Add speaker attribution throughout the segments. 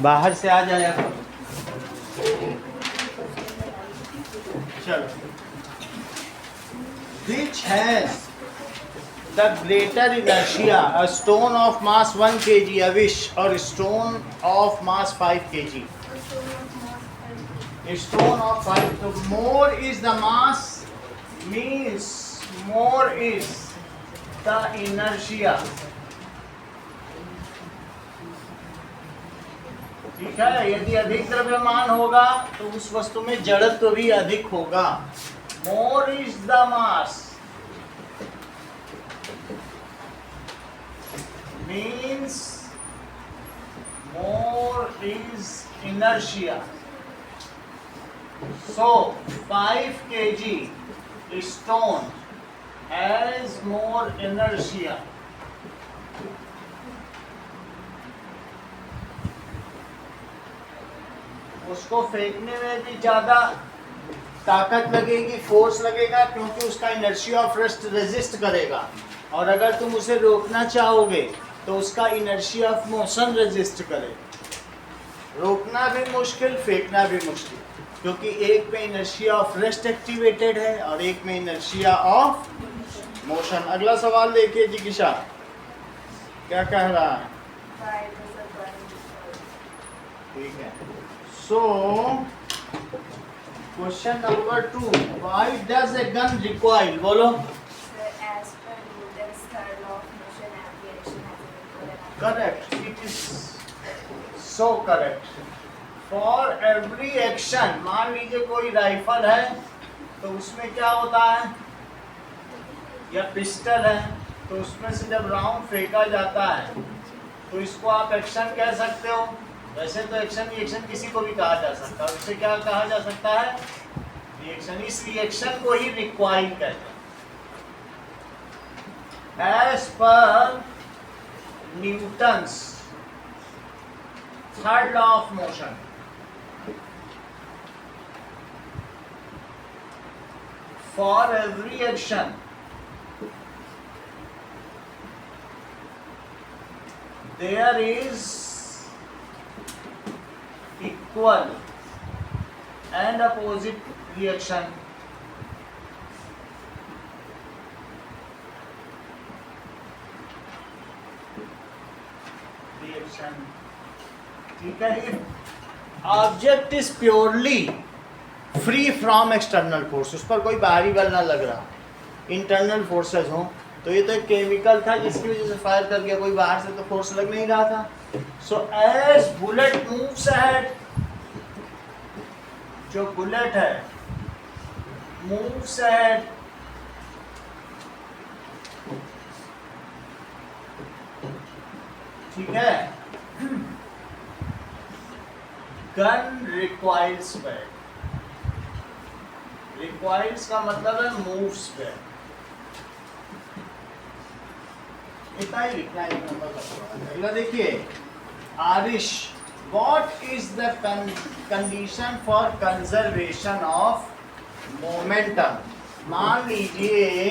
Speaker 1: बाहर से आ जाया करो। चलो, which has the greater inertia, a stone of mass 1 kg, a wish, or a stone of mass 5 kg? A stone of 5, so more is the mass means more is the inertia. ठीक है, यदि अधिक द्रव्यमान होगा तो उस वस्तु में जड़त्व भी अधिक होगा। More is the mass means more is inertia. So 5 kg stone has more inertia. उसको फेंकने में भी ज्यादा ताकत लगेगी, फोर्स लगेगा, क्योंकि उसका इनर्शिया ऑफ रेस्ट रेजिस्ट करेगा। और अगर तुम उसे रोकना चाहोगे तो उसका इनर्शिया ऑफ मोशन रेजिस्ट करेगा। रोकना भी मुश्किल, फेंकना भी मुश्किल, क्योंकि एक में इनर्शिया ऑफ रेस्ट एक्टिवेटेड है और एक में इनर्शिया ऑफ मोशन। अगला सवाल देखिए जिगिशा क्या कह रहा है। ठीक है, so question number 2, why does a gun recoil? बोलो।
Speaker 2: As per Newton's third law of motion, every action has an equal and
Speaker 1: Correct, it is so correct. For every action, मान लीजिए कोई राइफल है तो उसमें क्या होता है, या पिस्टल है तो उसमें से जब राउंड फेंका जाता है तो इसको आप एक्शन कह सकते हो। वैसे तो एक्शन रिएक्शन किसी को भी कहा जा सकता है, उससे क्या कहा जा सकता है, रिएक्शन। इस रिएक्शन को ही रिक्वाइल कहते हैं। As per Newton's third law of motion, for every action there is equal and opposite reaction. ठीक है, object is purely free from external force, उस पर कोई बाहरी बल ना लग रहा, इंटरनल फोर्सेस हो। तो ये तो एक केमिकल था जिसकी वजह से फायर कर गया, कोई बाहर से तो फोर्स लग नहीं रहा था। So as bullet moves ahead, जो बुलेट है मूव्स अहेड, ठीक है, गन रिक्वायर्स बैक। रिक्वायर्स का मतलब है मूव्स बैक। इतना ही लिखना है, अगला देखिए। Aarish, what is the condition for conservation of momentum? मान लीजिए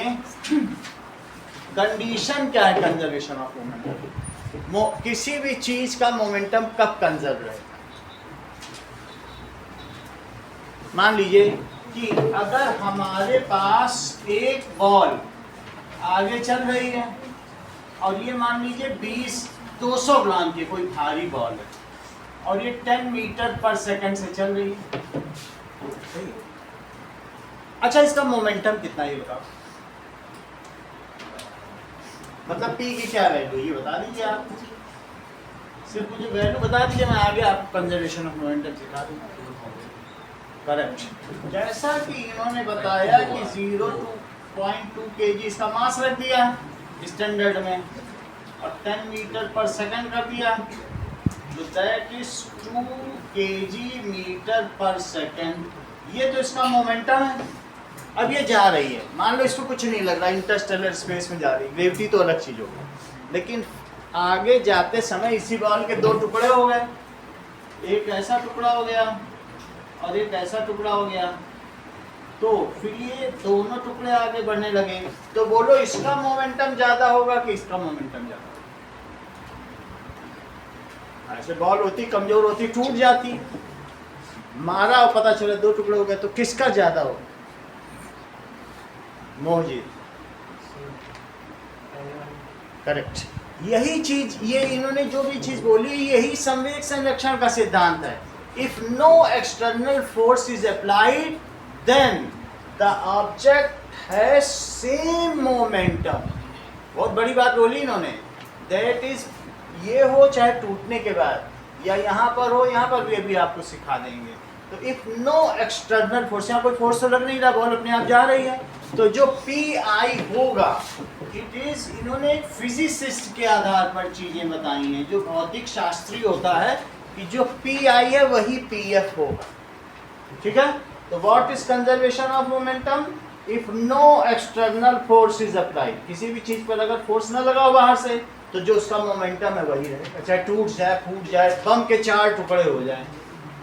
Speaker 1: कंडीशन क्या है कंजर्वेशन ऑफ मोमेंटम, किसी भी चीज का मोमेंटम कब कंजर्व रहेगा। मान लीजिए कि अगर हमारे पास एक बॉल आगे चल रही है और ये मान लीजिए 200 ग्राम की कोई भारी बॉल है और ये 10 मीटर पर सेकंड से चल रही है। अच्छा, इसका मोमेंटम कितना है बताओ, मतलब पी की क्या वैल्यू ये बता दीजिए आप, सिर्फ मुझे वैल्यू बता दीजिए, मैं आगे आपको कंजर्वेशन ऑफ मोमेंटम सिखा दूंगा। करेक्ट, जैसा कि इन्होंने बताया कि 0.2 kg इसका मास रख दिया स्टैंडर्ड में और 10 मीटर पर सेकंड कर दिया, तो that is 2 kg metre per second. ये तो इसका मोमेंटम है। अब ये जा रही है, मान लो इसको कुछ नहीं लग रहा, इंटरस्टेलर स्पेस में जा रही, ग्रेविटी तो अलग चीज होगी, लेकिन आगे जाते समय इसी बॉल के 2 टुकड़े हो गए, एक ऐसा टुकड़ा हो गया और एक ऐसा टुकड़ा हो गया, तो फिर ये दोनों टुकड़े आगे बढ़ने लगे। तो बोलो इसका मोमेंटम ज्यादा होगा कि इसका मोमेंटम ज्यादा होगा। ऐसे बॉल होती कमजोर होती टूट जाती, मारा और पता चला 2 टुकड़े हो गए, तो किसका ज्यादा हो? मोहजीत, करेक्ट। यही चीज, ये इन्होंने जो भी चीज बोली, यही संवेग संरक्षण का सिद्धांत है। If no external force is applied then the object has same momentum. बहुत बड़ी बात बोली इन्होंने, दैट इज, ये हो चाहे टूटने के बाद, या यहाँ पर हो, यहाँ पर भी अभी आपको सिखा देंगे। तो इफ नो एक्सटर्नल फोर्स, यहाँ कोई फोर्स तो लग नहीं रहा, बॉल अपने आप जा रही है, तो जो पी आई होगा, इट इज, इन्होंने फिजिसिस्ट के आधार पर चीजें बताई हैं, जो भौतिक शास्त्री होता है, कि जो पी आई है वही पी एफ होगा। ठीक है, तो what is conservation of momentum? If no external force is applied, किसी भी चीज पर अगर फोर्स ना लगा हो बाहर से, तो जो उसका मोमेंटम है वही रहेगा, चाहे टूट जाए, फूट जाए, बम के 4 टुकड़े हो जाए।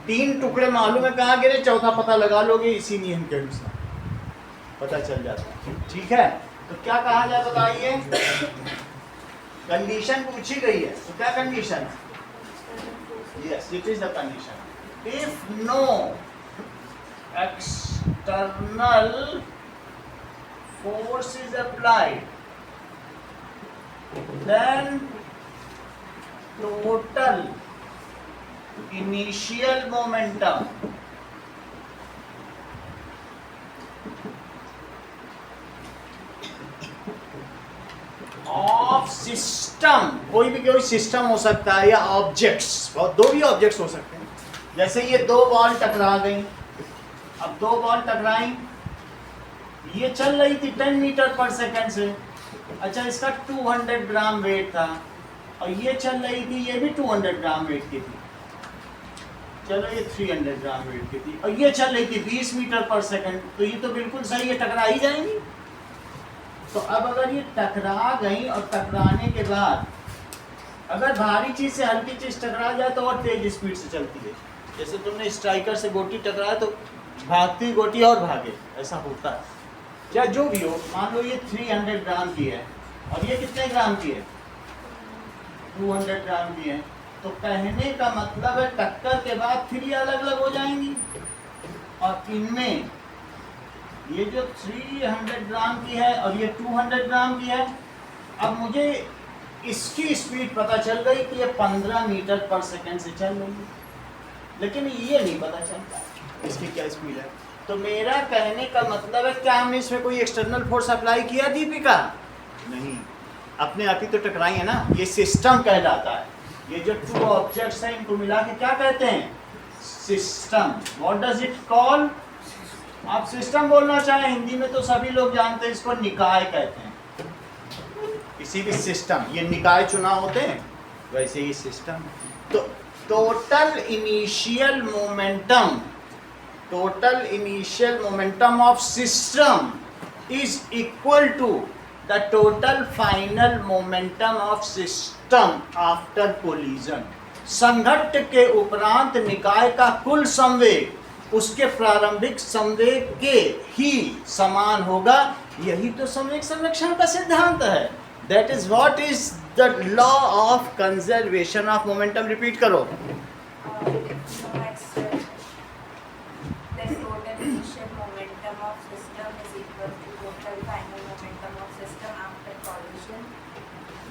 Speaker 1: 3 टुकड़े मालूम है कहाँ गिरे, चौथा पता लगा लोगे, इसी नियम के अनुसार पता चल जाता है। ठीक है, तो क्या कहा जाए बताइए? कंडीशन पूछी गई है, तो क्या कंडीशन है? Yes, it is the condition. If no external force is applied, then total initial momentum of system, कोई सिस्टम हो सकता है, या ऑब्जेक्ट्स, और 2 भी ऑब्जेक्ट्स हो सकते हैं। जैसे ये 2 बॉल टकरा गई, अब 2 बॉल टकराई, ये चल रही थी 10 मीटर पर सेकंड से, अच्छा इसका 200 ग्राम वेट था, और ये चल रही थी, ये भी 200 ग्राम वेट की थी, चलो ये 300 ग्राम वेट की थी, और ये चल रही थी 20 मीटर पर सेकंड, तो ये तो बिल्कुल सही है, टकरा ही जाएंगी। तो अब अगर ये टकरा गई, और टकराने के बाद अगर भारी चीज से हल्की चीज टकरा जाए तो और तेज स्पीड से चलती है। जैसे तुमने स्ट्राइकर से गोटी टकराया तो भागती गोटी और भागे, ऐसा होता है। या जो भी हो, मान लो ये 300 ग्राम की है, और ये कितने ग्राम की है? 200 ग्राम की है। तो कहने का मतलब है टक्कर के बाद फिर ये अलग अलग हो जाएंगी, और इनमें ये जो 300 ग्राम की है और ये 200 ग्राम की है, अब मुझे इसकी स्पीड पता चल गई कि ये 15 मीटर पर सेकंड से चल रही है, लेकिन ये नहीं पता चलता इसकी क्या स्पीड है। तो मेरा कहने का मतलब है, क्या हमने इसमें कोई एक्सटर्नल फोर्स अप्लाई किया दीपिका? नहीं, अपने आप ही तो टकराई है ना। ये सिस्टम कहलाता है। ये जो 2 ऑब्जेक्ट्स हैं, इनको मिला के क्या कहते हैं? System. What does it call? आप सिस्टम बोलना चाहें, हिंदी में तो सभी लोग जानते हैं, इसको निकाय कहते हैं। किसी भी सिस्टम, ये निकाय चुनाव होते हैं, वैसे ही सिस्टम। तो total initial momentum of system is equal to the total final momentum of system after collision. संघट्ट के उपरांत निकाय का कुल संवेग उसके प्रारंभिक संवेग के ही समान होगा। यही तो संवेग संरक्षण का सिद्धांत है। That is what is the law of conservation of momentum. Repeat करो।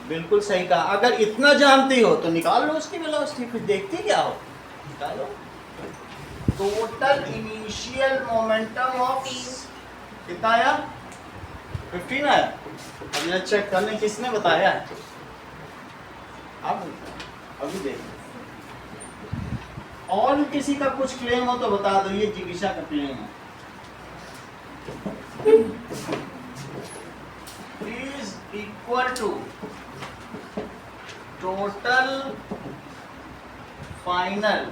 Speaker 1: बिल्कुल सही कहा। अगर इतना जानती हो तो निकाल लो उसकी वेलोसिटी, फिर देखती क्या हो, निकालो। टोटल इनिशियल मोमेंटम ऑफ कितना आया? 15 आया। अब ये चेक करने किसने बताया? अब अभी देख, और किसी का कुछ क्लेम हो तो बता दो। ये जिज्ञासा का क्लेम है। Is equal to total final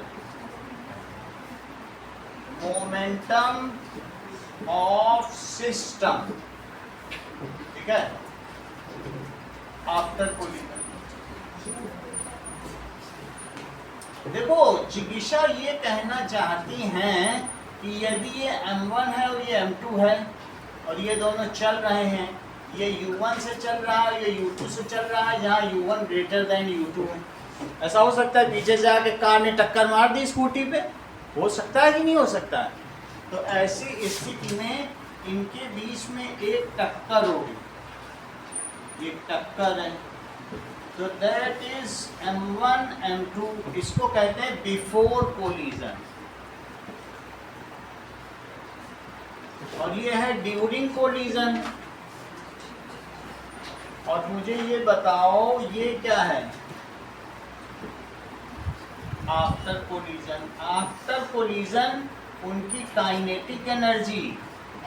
Speaker 1: momentum of system, ठीक है, आफ्टर कोलिजन। देखो, जिज्ञासा ये कहना चाहती हैं कि यदि ये m1 है और ये m2 है और ये दोनों चल रहे हैं, ये u1 से चल रहा है, ये u2 से चल रहा है, जहाँ u1 ग्रेटर देन u2 है, ऐसा हो सकता है पीछे से आके कार ने टक्कर मार दी स्कूटी पे, हो सकता है कि नहीं हो सकता है? तो ऐसी स्थिति में इनके बीच में एक टक्कर होगी, ये टक्कर है, तो दैट इज M1 M2, इसको कहते हैं बिफोर कोलिजन, और ये है ड्यूरिंग कोलिजन। और मुझे ये बताओ ये क्या है? After collision. आफ्टर कोलिजन उनकी काइनेटिक एनर्जी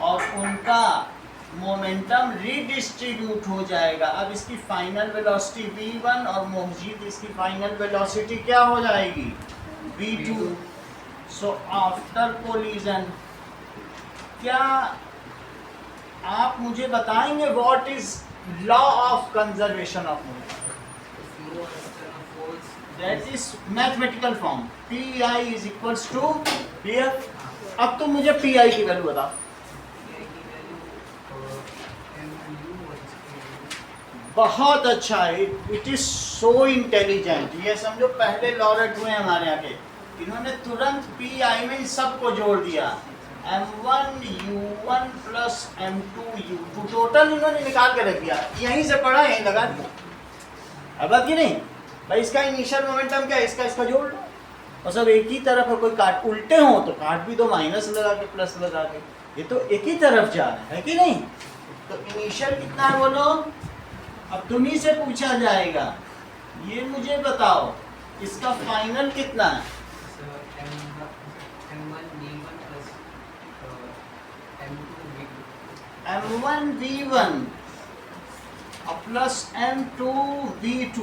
Speaker 1: और उनका मोमेंटम रीडिस्ट्रीब्यूट हो जाएगा। अब इसकी फाइनल वेलोसिटी v1 और मोहजीद इसकी फाइनल वेलोसिटी क्या हो जाएगी? v2। सो आफ्टर कोलिजन क्या आप मुझे बताएंगे what is law of conservation of momentum? That is mathematical form, Pi is equals to Pf। अब तुम मुझे Pi की वैल्यू बताओ। बहुत अच्छा, इट इज सो इंटेलिजेंट। ये समझो पहले लॉरेट हुए हमारे यहाँ के, इन्होंने तुरंत Pi में सबको जोड़ दिया, M1 U1 plus M2 U2, total इन्होंने निकाल के रख दिया, यहीं से पढ़ा यहीं लगा दिया। अब कि नहीं भाई, इसका इनिशियल मोमेंटम क्या है, इसका जोड़ लो, और सब एक ही तरफ है, कोई काट उल्टे हो तो काट भी दो, माइनस लगा के प्लस लगा के, ये तो एक ही तरफ जा रहा है कि नहीं? तो इनिशियल कितना है बोलो? अब तुम्ही से पूछा जाएगा, ये मुझे बताओ इसका फाइनल कितना है? M1 V1 plus M2 V2।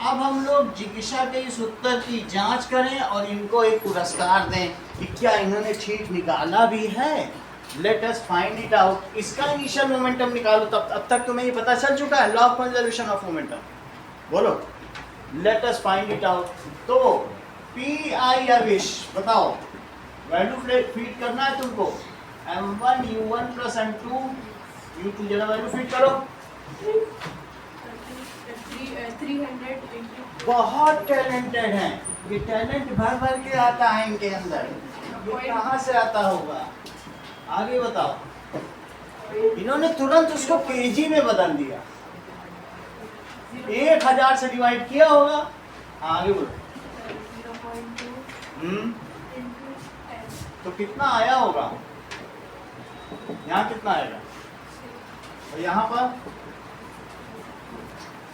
Speaker 1: अब हम लोग जिज्ञासा के इस उत्तर की जांच करें और इनको एक पुरस्कार दें कि क्या इन्होंने ठीक निकाला भी है। Late us find it out. इसका इनिशियल मोमेंटम निकालो, तब अब तक तुम्हें ये पता चल चुका है, law of conservation of momentum. बोलो, let us find it out. तो Pi अविश बताओ, वैल्यू फीड करना है तुमको, M1 U1 plus M2 U2, जरा वैल्यू फीड करो।
Speaker 2: 300
Speaker 1: बहुत टैलेंटेड हैं ये, टैलेंट भर भर के आता है इनके अंदर, ये कहाँ से आता होगा? आगे बताओ। इन्होंने तुरंत उसको केजी में बदल दिया, 1000 से डिवाइड किया होगा। आगे बोलो।
Speaker 2: 0.2
Speaker 1: तो कितना आया होगा? यहाँ कितना आएगा और यहाँ पर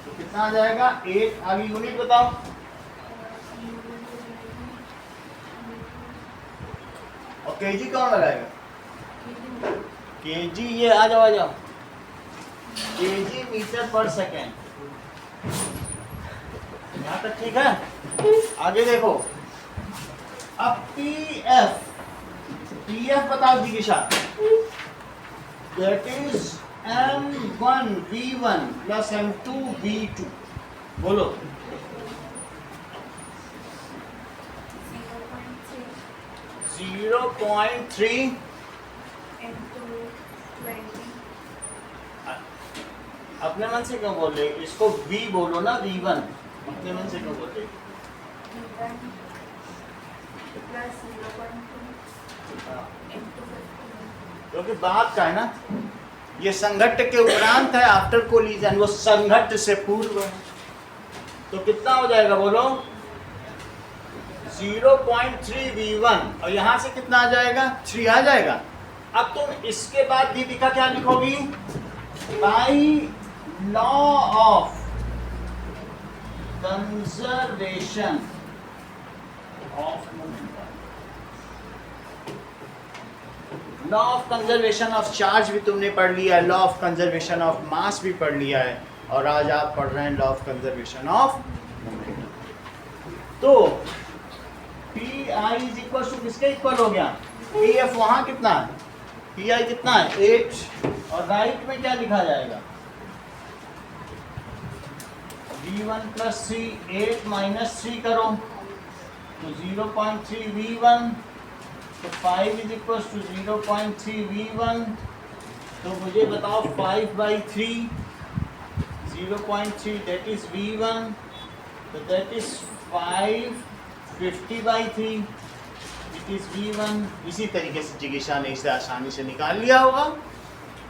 Speaker 1: तो कितना आ जाएगा? 8। आगे यूनिट बताओ। और केजी कौन लगाएगा? केजी, ये आ जाओ केजी मीटर पर सेकेंड। यहाँ तक ठीक है? आगे देखो। अब पीएफ बताओ जिज्ञासा, that is M1 V1 plus M2 V2। बोलो। 0.3
Speaker 2: into 20
Speaker 1: अपने मन से क्यों बोल रहे? इसको V बोलो ना, V1 अपने मन से क्यों बोल रहे?
Speaker 2: V1 plus 0.2 into 15।
Speaker 1: क्योंकि बात का है ना, ये संघट्ट के उपरांत है, आफ्टर कोलिजन, वो संघट्ट से पूर्व है। तो कितना हो जाएगा बोलो? 0.3 V1 और यहाँ से कितना आ जाएगा? 3 आ जाएगा। अब तुम इसके बाद दीपिका क्या लिखोगी? By law of conservation of momentum, law of conservation of charge भी तुमने पढ़ लिया है, law of conservation of mass भी पढ़ लिया है, और आज आप पढ़ रहे हैं law of conservation of momentum. तो Pi इज इक्वल टू किसके इक्वल हो गया? Pf वहाँ कितना है? Pi कितना है? 8। और राइट में क्या लिखा जाएगा? V1 प्लस 3, 8 माइनस 3 करो तो 0.3 V1, तो 5 इज इक्वल टू 0.3 V1। तो मुझे बताओ 5/3 0.3 दैट इज V1 तो that is 550/3, it is V1। इसी तरीके से जिज्ञासा ने इसे आसानी से निकाल लिया होगा।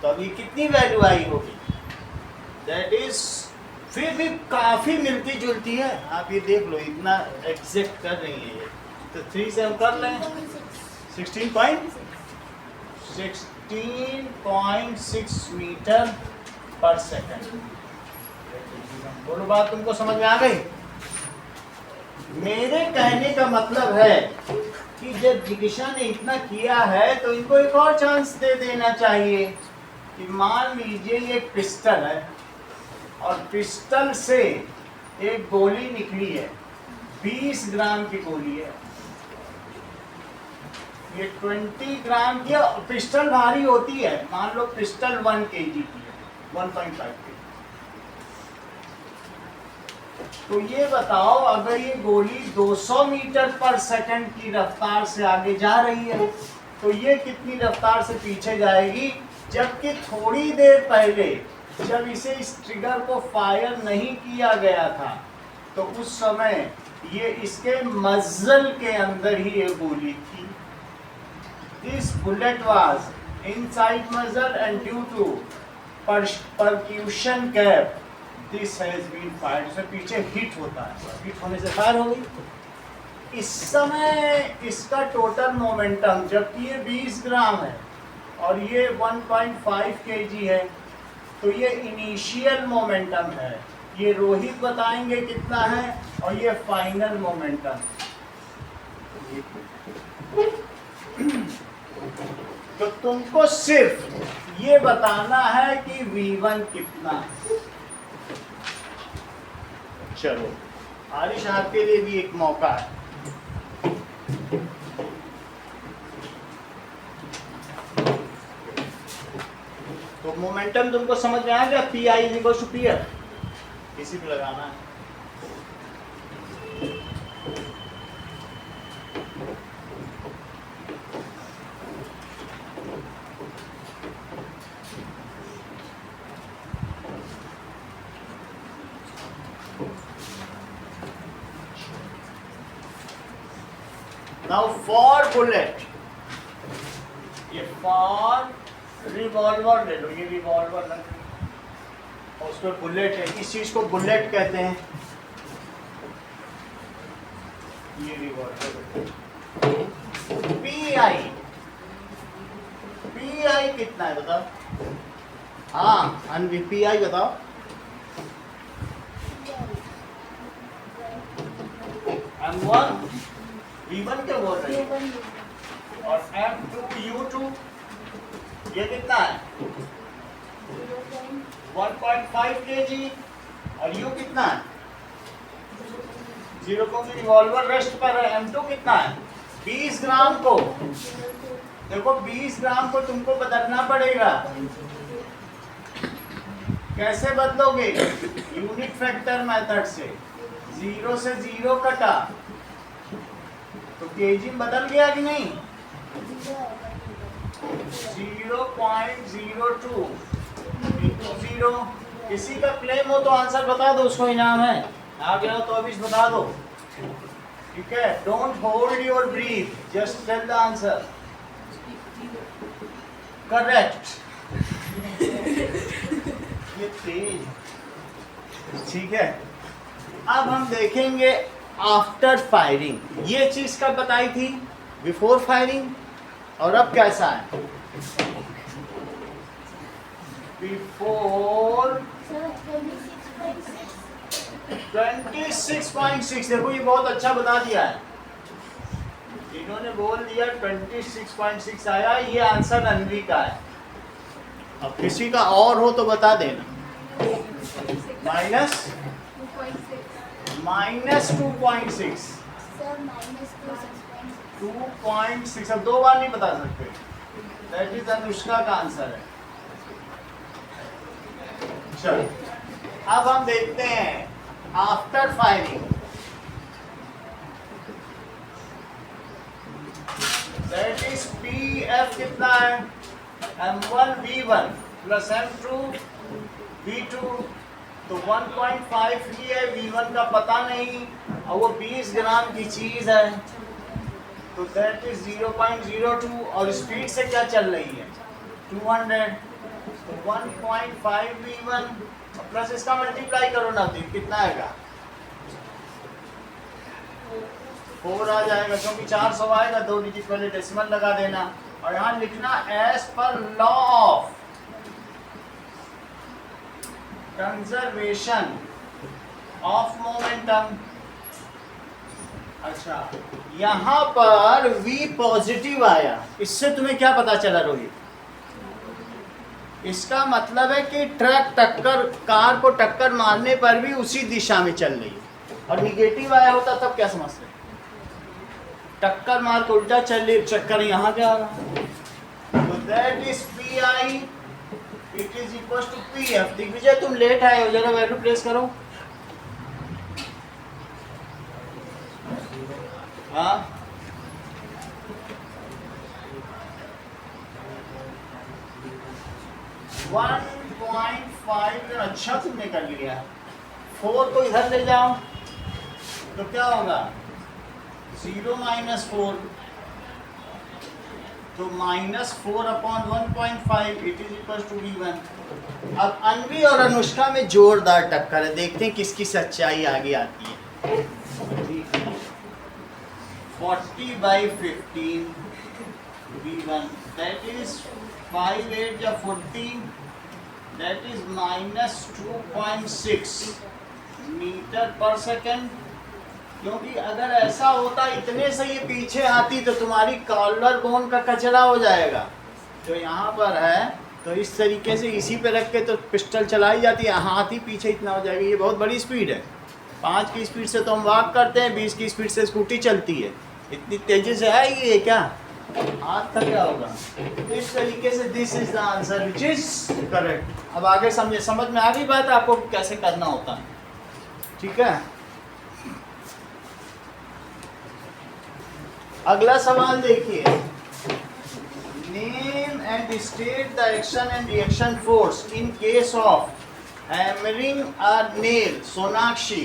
Speaker 1: तो अभी कितनी वैल्यू आई होगी? दैट इज फिर भी काफ़ी मिलती जुलती है, आप ये देख लो, इतना एग्जैक्ट कर रही है ये। तो 3 से हम कर लें 16.6 मीटर पर सेकंड। बोलो, बात तुमको समझ में आ गई? मेरे कहने का मतलब है कि जब जिज्ञासा ने इतना किया है तो इनको एक और चांस दे देना चाहिए कि मान लीजिए ये पिस्टल है और पिस्टल से एक गोली निकली है, 20 ग्राम की गोली है, ये 20 ग्राम की। पिस्टल भारी होती है, मान लो पिस्टल 1 kg की है, 1.5 kg। तो ये बताओ, अगर ये गोली 200 मीटर पर सेकंड की रफ्तार से आगे जा रही है तो ये कितनी रफ्तार से पीछे जाएगी? जबकि थोड़ी देर पहले जब इसे इस ट्रिगर को फायर नहीं किया गया था तो उस समय ये इसके मज्जल के अंदर ही ये गोली थी। This bullet was inside muzzle and due to percussion gap this has been fired. से पीछे हिट होता है, हिट होने से फायर हो गई। इस समय इसका टोटल मोमेंटम, जबकि ये 20 ग्राम है और ये 1.5 kg है, तो ये इनिशियल मोमेंटम है, ये रोहित बताएंगे कितना है, और ये फाइनल मोमेंटम। तो तुमको सिर्फ ये बताना है कि V1 कितना है। चलो, आरिश आपके लिए भी एक मौका है। तो मोमेंटम तुमको समझ में आ गया, PI = PR, किसी भी लगाना है। Now for bullet, ये for रिवॉल्वर ले लो, ये रिवॉल्वर और उस पर बुलेट है, इस चीज को बुलेट कहते हैं। ये रिवॉल्वर PI कितना है बताओ? हाँ, PI बताओ। M1 V1 क्या बोल रही है? और M2 U2 ये कितना है? 1.5 kg। और U कितना है? 0 को रिवॉल्वर रेस्ट पर है। M2 कितना है? 20 ग्राम को, देखो 20 ग्राम को तुमको बदलना पड़ेगा। कैसे बदलोगे? यूनिट फैक्टर मेथड से। 0 से 0 कटा तो केजी बदल गया कि नहीं? 0.02 into 0। किसी का क्लेम हो तो आंसर बता दो, उसको इनाम है। आ गया हो तो अभी बता दो, ठीक है? Don't hold your breath, just tell the answer. Correct. ये तेज, ठीक है। अब हम देखेंगे आफ्टर फायरिंग। ये चीज कब बताई थी? Before firing. और अब कैसा है? बिफोर 26.6। देखो ये बहुत अच्छा बता दिया है, इन्होंने बोल दिया 26.6 आया। ये आंसर अनवी का है। अब किसी का और हो तो बता देना। -2.6। 2.6 अब 2 बार नहीं बता सकते। दैट इज अनुष्का का आंसर है। चलो, अब हम देखते हैं after firing. That is PF कितना है? M1 V1 plus M2 V2। तो 1.5 ही है, V1 का पता नहीं और वो 20 ग्राम की चीज है, तो दैट इज 0.02 और स्पीड से क्या चल रही है 200, तो 1.5 V1 प्लस इसका मल्टीप्लाई करो नवदीप, कितना आएगा 4 आ जाएगा, क्योंकि 400 आएगा 2 डिजिट पहले डेसिमल लगा देना और यहाँ लिखना as per law of conservation of momentum. अच्छा, यहाँ पर V पॉजिटिव आया, इससे तुम्हें क्या पता चला रोहित? इसका मतलब है कि ट्रक टक्कर, कार को टक्कर मारने पर भी उसी दिशा में चल रही है, और निगेटिव आया होता तब क्या समझते? टक्कर मार के उल्टा चल रही, चक्कर यहाँ क्या आ रहा? तो that is P I, it is equal to P F. Digvijay तुम लेट आए हो, जरा वैल्यू प्लेस करो। हाँ 1.5, अच्छा तुमने कर लिया। 4 को इधर ले जाओ तो क्या होगा 0 माइनस 4, तो -4 upon 1.5 it is equal to V1। अब अनवी और अनुष्का में जोरदार टक्कर है, देखते हैं किसकी सच्चाई आगे आती है। 40/15 V1, that is 5 8 या 14, that is -2.6 मीटर पर सेकेंड। क्योंकि अगर ऐसा होता इतने से ये पीछे आती तो तुम्हारी कॉलर बोन का कचरा हो जाएगा, जो यहाँ पर है, तो इस तरीके से इसी पे रख के तो पिस्टल चलाई जाती है, हाथ ही पीछे इतना हो जाएगा। ये बहुत बड़ी स्पीड है, 5 की स्पीड से तो हम वॉक करते हैं, 20 की स्पीड से स्कूटी चलती है, इतनी तेजी से है ये क्या हाथ का क्या होगा? इस तरीके से this is the answer which is correct. अब आगे समझ में आ गई बात आपको कैसे करना होता है, ठीक है। अगला सवाल देखिए, name and state the action and reaction force in case of hammering a nail. Sonakshi,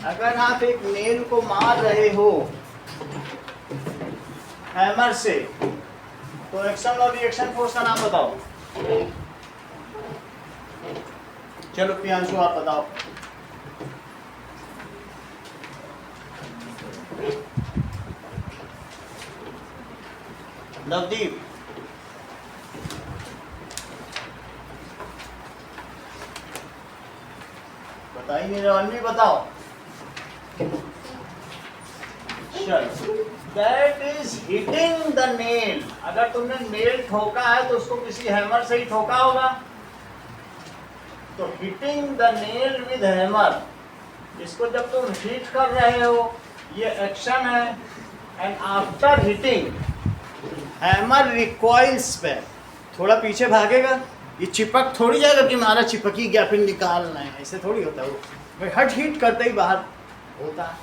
Speaker 1: अगर आप एक नेल को मार रहे हो हैमर से, तो एक्शन और रिएक्शन फोर्स का नाम बताओ। चलो प्रियांशु आप बताओ। नवदीप, बताइए, मेरे अन्वी बताओ। चलो, that is hitting the nail. अगर तुमने नेल ठोका है तो उसको किसी हैमर से ही ठोका होगा, तो hitting the nail with hammer, इसको जब तुम हिट कर रहे हो ये एक्शन है, एंड आफ्टर हिटिंग हैमर रिकॉइल्स पे, थोड़ा पीछे भागेगा, ये चिपक थोड़ी जाएगा कि हमारा चिपकी गया फिर निकालना है, ऐसे थोड़ी होता है वो, हट हिट करते ही बाहर होता है,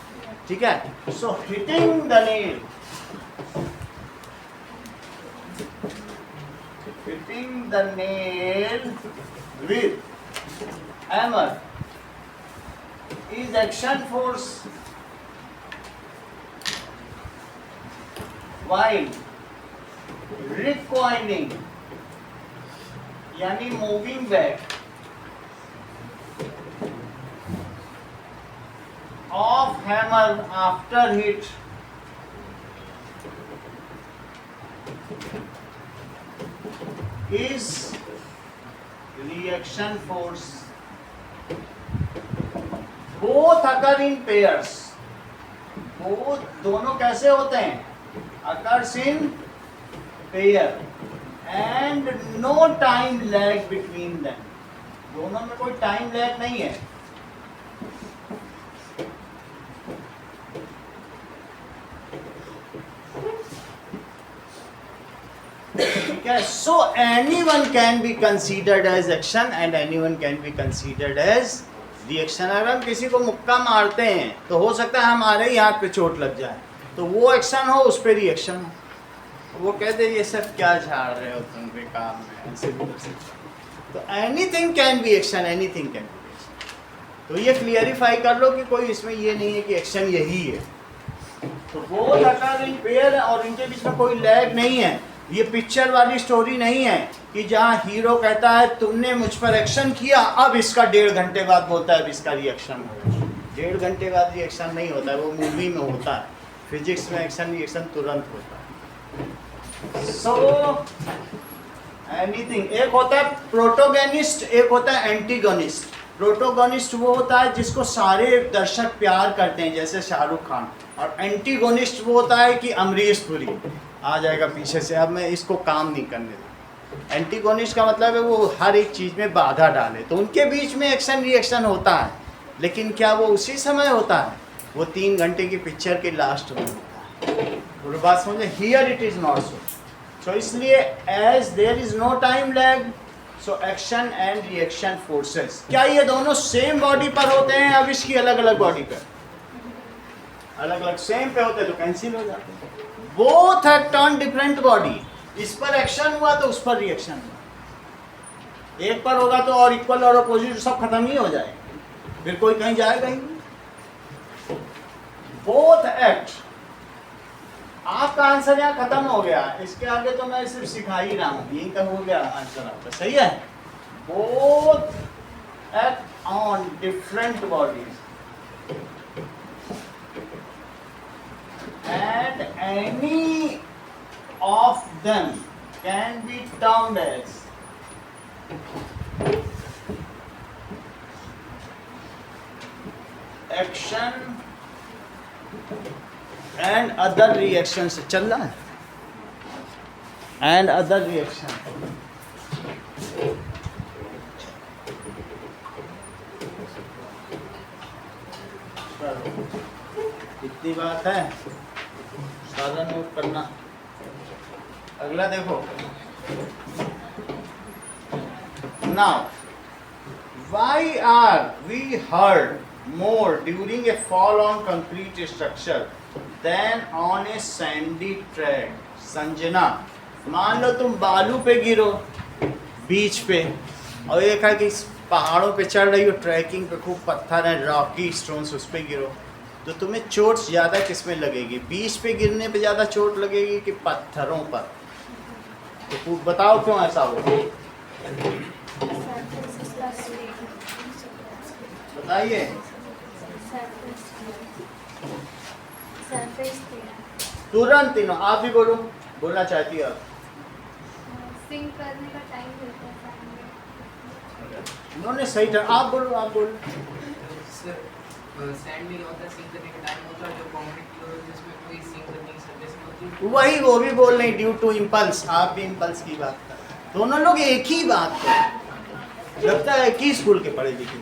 Speaker 1: ठीक है। So hitting the nail, hitting the nail with hammer is action force, while recoiling यानी moving back of hammer after hit is reaction force. Both occur in pairs. Both दोनों कैसे होते हैं? Occurs in pair and no time lag between them. दोनों में कोई time lag नहीं है। ठीक है। So anyone can be considered as action and anyone can be considered as reaction. अगर हम किसी को मुक्का मारते हैं तो हो सकता है हमारे ही हाथ पे चोट लग जाए, तो वो एक्शन हो, उस पर रिएक्शन हो। वो कहते हैं ये सब क्या झाड़ रहे हो तुम पे काम में, ऐसे भी कर सकते। तो anything can be action, anything can be reaction. तो ये क्लियरिफाई कर लो कि कोई इसमें ये नहीं है कि एक्शन यही है। तो वो लगा इन पेयर है और इनके बीच में कोई लैग नहीं है। ये पिक्चर वाली स्टोरी नहीं है कि जहाँ हीरो कहता है तुमने मुझ पर एक्शन किया, अब इसका 1.5 घंटे बाद बोलता है अब इसका रिएक्शन हो। 1.5 घंटे बाद रिएक्शन नहीं होता है, वो मूवी में होता है। फिजिक्स में एक्शन रिएक्शन तुरंत होता है। सो एनीथिंग, एक होता है प्रोटोगनिस्ट, एक होता है एंटीगोनिस्ट। प्रोटोगनिस्ट वो होता है जिसको सारे दर्शक प्यार करते हैं जैसे शाहरुख खान, और एंटीगोनिस्ट वो होता है कि अमरीश पुरी आ जाएगा पीछे से, अब मैं इसको काम नहीं करने दूँ। एंटीगोनिस्ट का मतलब है वो हर एक चीज़ में बाधा डाले, तो उनके बीच में एक्शन रिएक्शन होता है, लेकिन क्या वो उसी समय होता है? वो 3 घंटे की पिक्चर के लास्ट में होता है। और बात समझे, here it is not so. So इसलिए as there is no time lag, so action and reaction forces, क्या ये दोनों सेम बॉडी पर होते हैं? अब इसकी अलग अलग बॉडी पर, अलग अलग सेम पे होते तो कैंसिल हो जाते। Both have turn different body. इस पर एक्शन हुआ तो उस पर रिएक्शन हुआ। एक पर होगा तो और इक्वल और अपोजिट सब खत्म ही हो जाएगा, फिर कोई कहीं जाएगा ही नहीं। Both act. आपका आंसर यहाँ खत्म हो गया, इसके आगे तो मैं सिर्फ सिखा ही रहा हूँ, यही तक हो गया आंसर आपका। सही है। Both act on different bodies and any of them can be termed as action and other reactions. चल रहा है? And other reaction. इतनी बात है, सारा नोट करना। अगला देखो। Now, why are we hurt more during a fall on concrete structure than on a sandy track? Sanjana, मान लो तुम बालू पे गिरो बीच पे, और ये कहा कि पहाड़ों पे चढ़ रही हो, ट्रैकिंग पे खूब पत्थर है, रॉकी स्टोन्स, उस पे गिरो, तो तुम्हें चोट ज़्यादा किस में लगेगी? बीच पे गिरने पे ज़्यादा चोट लगेगी कि पत्थरों पर? तो बताओ क्यों ऐसा हो? बताइए। तुरंत तीनों, आप भी बोलो, बोलना चाहती है आप?
Speaker 3: सिंक करने का टाइम मिलता है।
Speaker 1: उन्होंने सही था, आप बोलो, आप बोलो।
Speaker 4: सैंड नहीं होता, सिंक करने का टाइम होता है, जो कंक्रीट की होती है जिसमें कोई सिंक करने की सर्फेस होती है,
Speaker 1: वही वो भी बोल रहे ड्यू टू इम्पल्स। आप भी इम्पल्स की बात कर, दोनों लोग एक ही बात कर, लगता है एक ही स्कूल के पढ़े लिखे।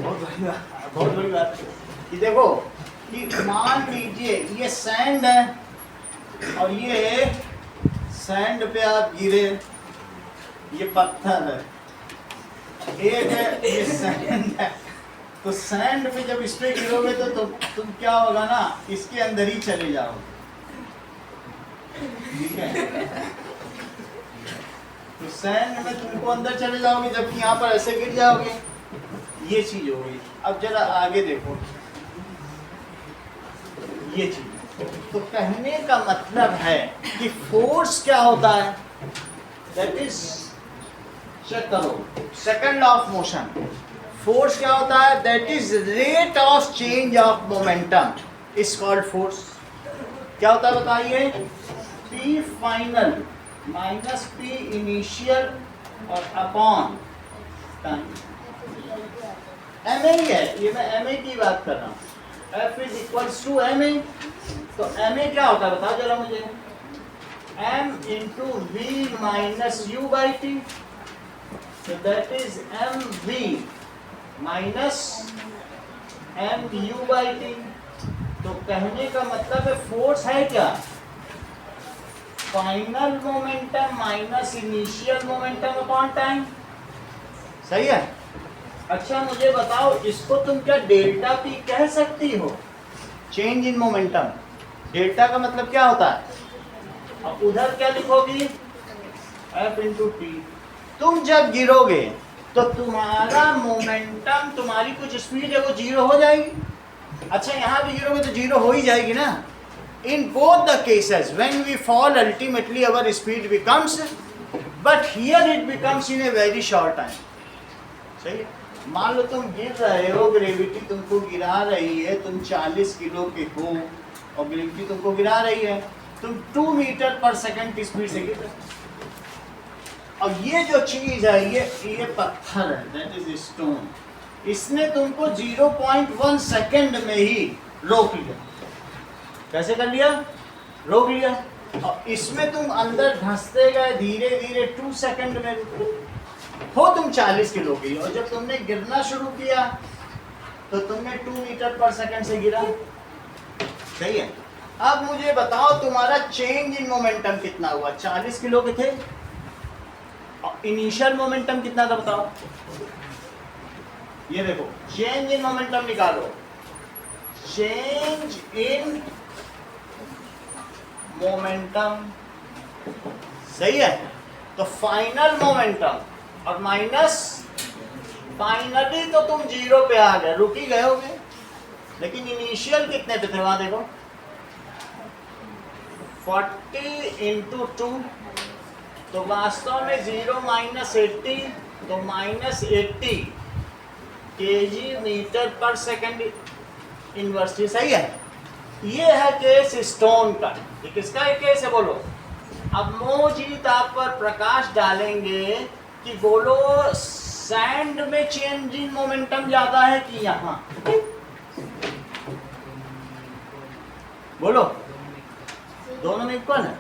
Speaker 1: बहुत बड़ी बात है कि देखो कि मान लीजिए ये सैंड है और ये सैंड पे आप गिरे, ये पत्थर है, एक है ये सैंड है, तो सैंड पे जब इस पे गिरोगे तो तुम क्या होगा ना, इसके अंदर ही चले जाओगे, ठीक है? तो सैंड में तुमको अंदर चले जाओगे, जबकि यहाँ पर ऐसे गिर जाओगे, ये चीज होगी। अब जरा आगे देखो, ये चीज। तो कहने का मतलब है कि फोर्स क्या होता है? दैट इज, चेक करो, second law of motion. Force क्या होता है? That is rate of change of momentum is called force. क्या होता है बताइए? P final minus P initial और अपॉन टाइम। MA ही है, ये मैं MA की बात कर रहा हूँ। F is equals to MA। तो MA क्या होता है बताओ जरा मुझे? M into V minus U by T। So that is mv minus mu by t। तो कहने का मतलब है फोर्स है क्या? Final momentum minus initial momentum upon time. सही है? अच्छा मुझे बताओ, इसको तुम क्या डेल्टा पी कह सकती हो? Change in momentum. डेल्टा का मतलब क्या होता है? अब उधर क्या लिखोगी? F into T. तुम जब गिरोगे तो तुम्हारा मोमेंटम, तुम्हारी कुछ स्पीड है वो जीरो हो जाएगी। अच्छा यहाँ भी गिरोगे तो जीरो हो ही जाएगी ना। In both the cases when we fall ultimately our speed becomes, but here it becomes in a very short time. सही है। मान लो तुम गिर रहे हो, ग्रेविटी तुमको गिरा रही है, तुम 40 किलो के हो और ग्रेविटी तुमको गिरा रही है, तुम 2 मीटर पर सेकंड की स्पीड से गिर रहे हो। और ये जो चीज है ये पत्थर है, दैट इज स्टोन, इसने तुमको 0.1 सेकंड में ही रोक लिया। कैसे कर लिया? रोक लिया। और इसमें तुम अंदर धंसते गए धीरे धीरे, 2 सेकंड में हो तुम 40 किलो की, और जब तुमने गिरना शुरू किया तो तुमने 2 मीटर पर सेकंड से गिरा। सही है। अब मुझे बताओ तुम्हारा चेंज इन मोमेंटम कितना हुआ? 40 किलो के थे और इनिशियल मोमेंटम कितना था बताओ? ये देखो, चेंज इन मोमेंटम निकालो। चेंज इन मोमेंटम, सही है। तो फाइनल मोमेंटम और माइनस फाइनली, तो तुम जीरो पे आ गए, रुक ही गए होगे। लेकिन इनिशियल कितने पे थे वहां देखो, 40 इंटू 2, तो वास्तव में 0 माइनस 80, तो minus 80 KG metre per second inversely. सही है। ये है केस स्टोन का। ये किसका एक केस है बोलो? अब मोजीत आप पर प्रकाश डालेंगे कि बोलो सैंड में चेंज इन मोमेंटम ज्यादा है कि यहाँ? बोलो, दोनों में इक्वल है?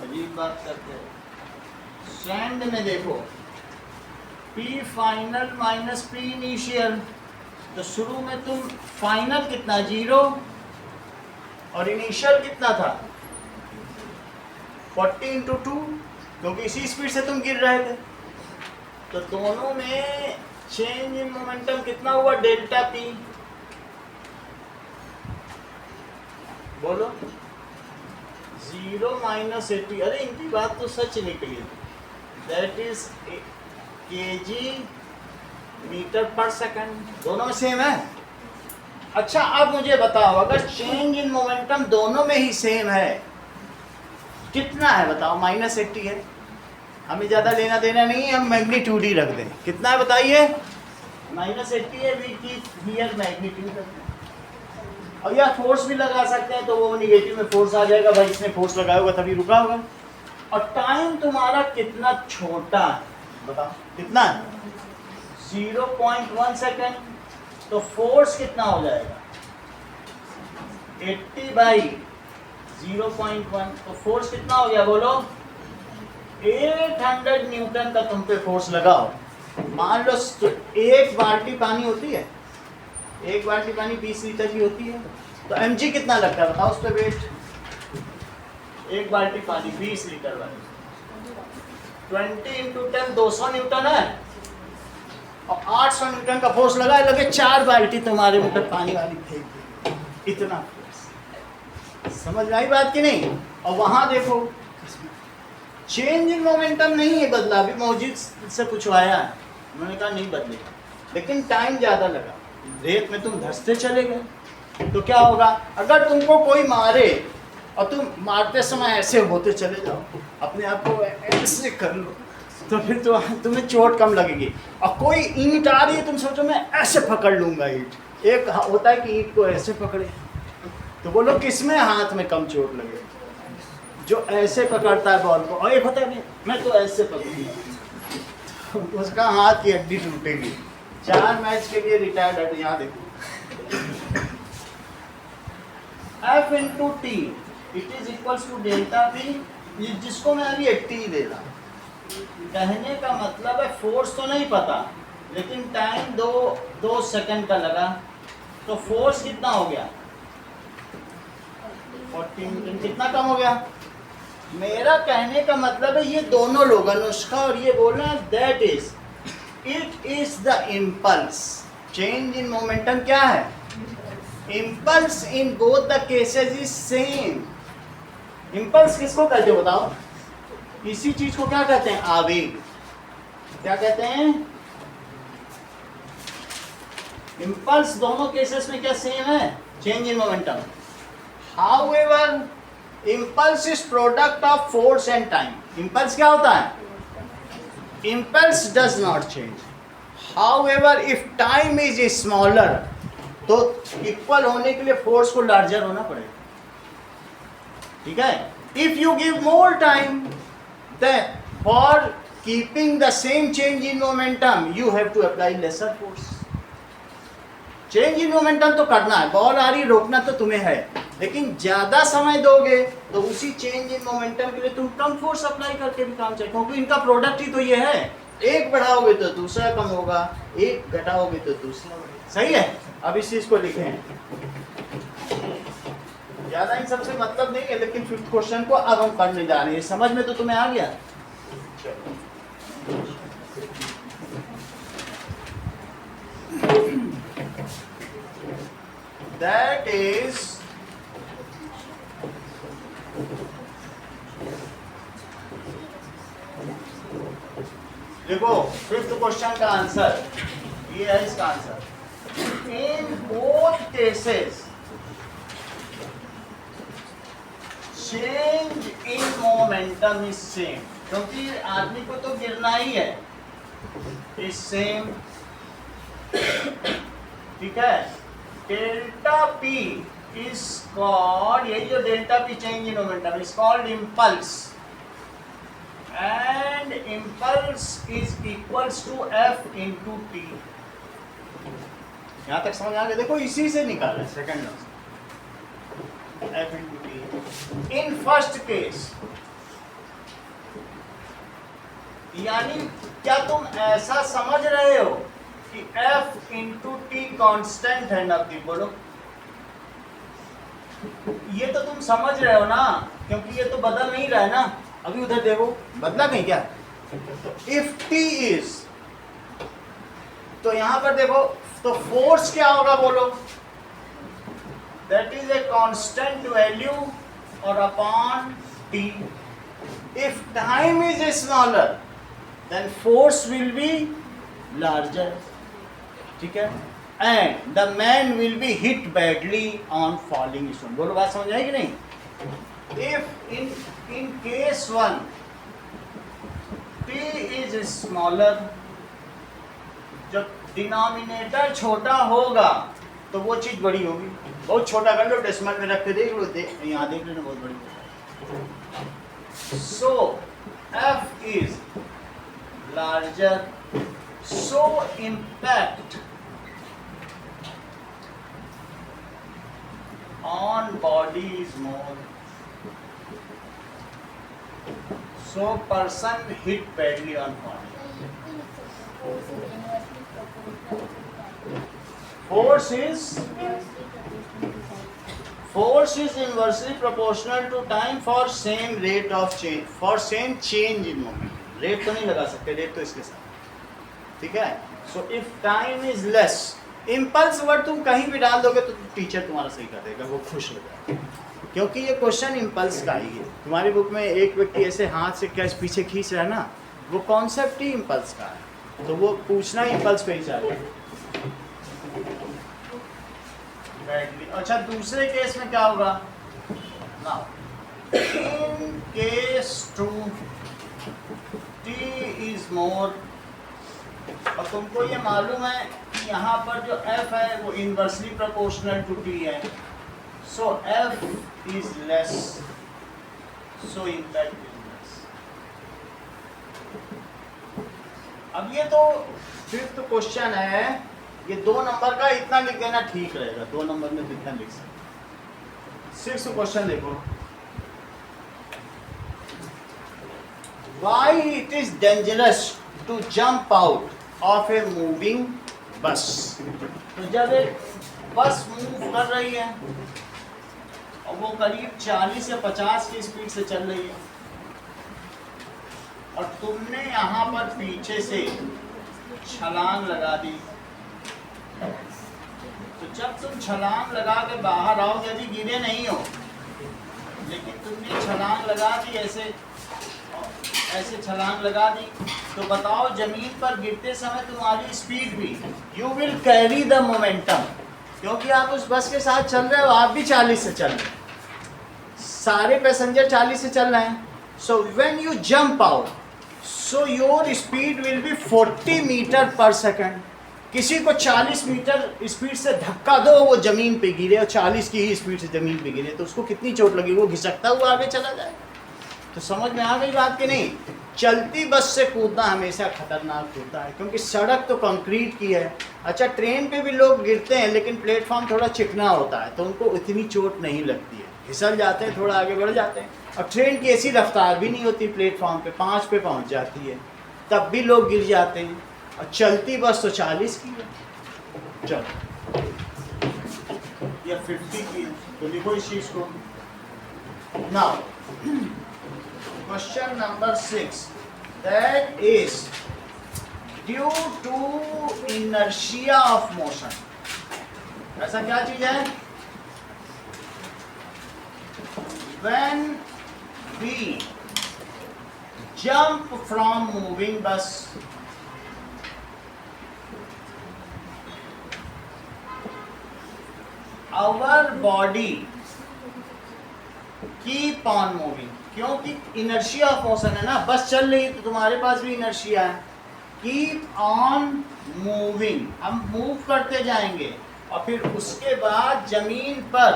Speaker 1: अजीब बात करते हैं। सैंड में देखो, P final minus P initial, तो शुरू में तुम फाइनल कितना 0 और इनिशियल कितना था 40 इंटू 2, क्योंकि इसी स्पीड से तुम गिर रहे थे। तो दोनों में चेंज इन मोमेंटम कितना हुआ? Delta P। बोलो 0 माइनस 80, अरे इनकी बात तो सच निकली, that is KG metre per second, दोनों में सेम है। अच्छा अब मुझे बताओ, अगर चेंज इन मोमेंटम दोनों में ही सेम है, कितना है बताओ? माइनस 80 है, हमें ज़्यादा लेना देना नहीं है, हम मैग्नीट्यूड ही रख दें। कितना है बताइए? माइनस 80 है, वी कीप हियर मैग्नीट्यूड रखते हैं। और या फोर्स भी लगा सकते हैं, तो वो निगेटिव में फोर्स आ जाएगा, भाई इसने फोर्स लगाया होगा तभी रुका होगा। और टाइम तुम्हारा कितना छोटा है बताओ, कितना है? 0.1 सेकेंड। तो फोर्स कितना हो जाएगा? 80 बाई 0.1, तो फोर्स कितना हो गया बोलो? 800 न्यूटन का तुम पे फोर्स लगाओ। मान लो एक बाल्टी पानी होती है, एक बाल्टी पानी 20 लीटर की होती है, तो mg कितना लगता है बताओ उस पर वेट? एक बाल्टी पानी 20 लीटर वाली, 20 इंटू 10 200 न्यूटन है, और 800 न्यूटन का फोर्स लगा, लगे 4 बाल्टी तुम्हारे ऊपर पानी वाली फेंक दी, इतना फोर्स। समझ में आई बात कि नहीं? और वहां देखो चेंज इन मोमेंटम नहीं है बदला, अभी मौजूद से पूछवाया है, उन्होंने कहा नहीं बदलेगा, लेकिन टाइम ज़्यादा लगा, रेत में तुम धंसते चले गए। तो क्या होगा? अगर तुमको कोई मारे और तुम मारते समय ऐसे होते चले जाओ, अपने आप को ऐसे कर लो, तो फिर तो तुम्हें चोट कम लगेगी। और कोई ईंट आ रही है, तुम सोचो मैं ऐसे पकड़ लूँगा ईंट। एक होता है कि ईंट को ऐसे पकड़े, तो बोलो किसमें हाथ में कम चोट लगे? जो ऐसे पकड़ता है बॉल को, और एक होता है मैं तो ऐसे पकड़ूंगा, तो उसका हाथ की हड्डी टूटेगी। 4 मैच के लिए रिटायर्ड है, यहाँ देखो F into T it is equals to delta P, जिसको मैं अभी 80 दे रहा हूँ। कहने का मतलब है फोर्स तो नहीं पता, लेकिन टाइम 2 सेकंड का लगा, तो फोर्स कितना हो गया? 40 न्यूटन। कितना कम हो गया? मेरा कहने का मतलब है ये दोनों लोग, अनुष्का और ये बोल रहे हैं, that is it is the impulse. Change in momentum क्या है? Impulse in both the cases is same. Impulse किसको कहते हो बताओ? इसी चीज को क्या कहते हैं? आवेग। क्या कहते हैं? इम्पल्स दोनों केसेस में क्या सेम है? Change in momentum. However impulse is product of force and time. Impulse क्या होता है? Impulse does not change. However if time is smaller, तो इक्वल होने के लिए फोर्स को लार्जर होना पड़ेगा। ठीक है? If you give more time, then for keeping the same change in momentum you have to apply lesser force. Change in momentum तो करना है, बॉल आ रही रोकना तो तुम्हें है, लेकिन ज्यादा समय दोगे तो उसी चेंज इन मोमेंटम के लिए तुम कम फोर्स अप्लाई करके भी काम चाहिए, क्योंकि इनका प्रोडक्ट ही तो ये है। एक बढ़ाओगे तो दूसरा कम होगा, एक घटाओगे तो दूसरा बढ़ेगा। सही है? अब इस चीज को लिखें, ज्यादा इन सबसे मतलब नहीं है, लेकिन फिफ्थ क्वेश्चन को अब हम पढ़ने जा रहे हैं। समझ में तो तुम्हें आ गया? That is देखो फिफ्थ क्वेश्चन का आंसर ये है। इसका answer in both cases change in momentum is same, क्योंकि आदमी को तो गिरना ही है, इज सेम। ठीक है? डेल्टा पी इज कॉल्ड, यही जो delta P change in momentum is called impulse, and impulse is equals to f into t। यहाँ तक समझ आ गया? देखो इसी से निकाला second f into t in first case. यानी क्या तुम ऐसा समझ रहे हो कि f into t कांस्टेंट है नवदीप? बोलो। ये तो तुम समझ रहे हो ना, क्योंकि ये तो बदल नहीं रहा है ना। अभी उधर देखो, बदला नहीं क्या? इफ टी इज, तो यहां पर देखो, तो फोर्स क्या होगा बोलो? That is a constant value और upon T. If time is smaller then force will be larger. ठीक है? And the man will be hit badly on falling stone. बोलो, बात समझ आई कि नहीं? If in case 1 t is smaller, जब denominator छोटा होगा तो वो चीज बड़ी होगी। बहुत छोटा कर लो, डेसिमल में रख के देख लो, यहाँ देख लेना, बहुत बड़ी होगी। So f is larger, so impact on body is more, so person hit badly on body। Force is inversely proportional to time for same rate of change, for same change in moment। Rate तो नहीं लगा सकते, rate तो इसके साथ। ठीक है? so if time is less, impulse word तुम कहीं भी डाल दोगे तो टीचर तुम्हारा सही कर देगा, वो खुश हो जाएगा, क्योंकि ये क्वेश्चन इम्पल्स का ही है। तुम्हारी बुक में एक व्यक्ति ऐसे हाथ से क्या पीछे खींच रहा है ना, वो कॉन्सेप्ट ही इम्पल्स का है, तो वो पूछना ही इम्पल्स पे ही चाहिए। अच्छा, दूसरे केस में क्या होगा? Now in case 2 t is more, और तुमको ये मालूम है कि यहाँ पर जो f है वो इनवर्सली प्रोपोर्शनल टू t है, सो f is less, so impact is less. अब ये तो फिफ्थ क्वेश्चन है, ये 2 नंबर का इतना लिख देना ठीक रहेगा, 2 नंबर में कितना लिख सकते। सिक्स्थ क्वेश्चन देखो, why it is dangerous to jump out of a moving bus. तो जब एक बस मूव कर रही है और वो करीब 40 या 50 की स्पीड से चल रही है, और तुमने यहाँ पर पीछे से छलांग लगा दी, तो जब तुम छलांग लगा के बाहर आओ, यदि गिरे नहीं हो, लेकिन तुमने छलांग लगा दी, ऐसे छलांग लगा दी, तो बताओ जमीन पर गिरते समय तुम्हारी स्पीड भी, you will carry the momentum, क्योंकि आप उस बस के साथ चल रहे हो, आप भी 40 से चल रहे हो, सारे पैसेंजर 40 से चल रहे हैं. So when you jump out, so your speed will be 40 meter per second. किसी को 40 मीटर स्पीड से धक्का दो, वो जमीन पे गिरे, और 40 की ही स्पीड से जमीन पे गिरे, तो उसको कितनी चोट लगी, वो घिसकता हुआ आगे चला जाए. तो समझ में आ गई बात कि नहीं? चलती बस से कूदना हमेशा खतरनाक होता है, क्योंकि सड़क तो कंक्रीट की है. अच्छा, ट्रेन पे भी लोग गिरते हैं, लेकिन प्लेटफॉर्म थोड़ा चिकना होता है, तो उनको इतनी चोट नहीं लगती है, फिसल जाते हैं, थोड़ा आगे बढ़ जाते हैं. और ट्रेन की ऐसी रफ्तार भी नहीं होती, प्लेटफॉर्म पे 5 पे पहुंच जाती है, तब भी लोग गिर जाते हैं. और चलती बस तो 40 की है, चलो, या 50 की है, तो लिखो इस चीज़ को. Now question number 6, that is due to inertia of motion. ऐसा क्या चीज है? When we jump from moving bus, our body keep on moving, क्योंकि इनर्शिया ऑफ मोशन है ना, बस चल रही है तो तुम्हारे पास भी इनर्शिया है. कीप ऑन मूविंग, हम मूव करते जाएंगे, और फिर उसके बाद जमीन पर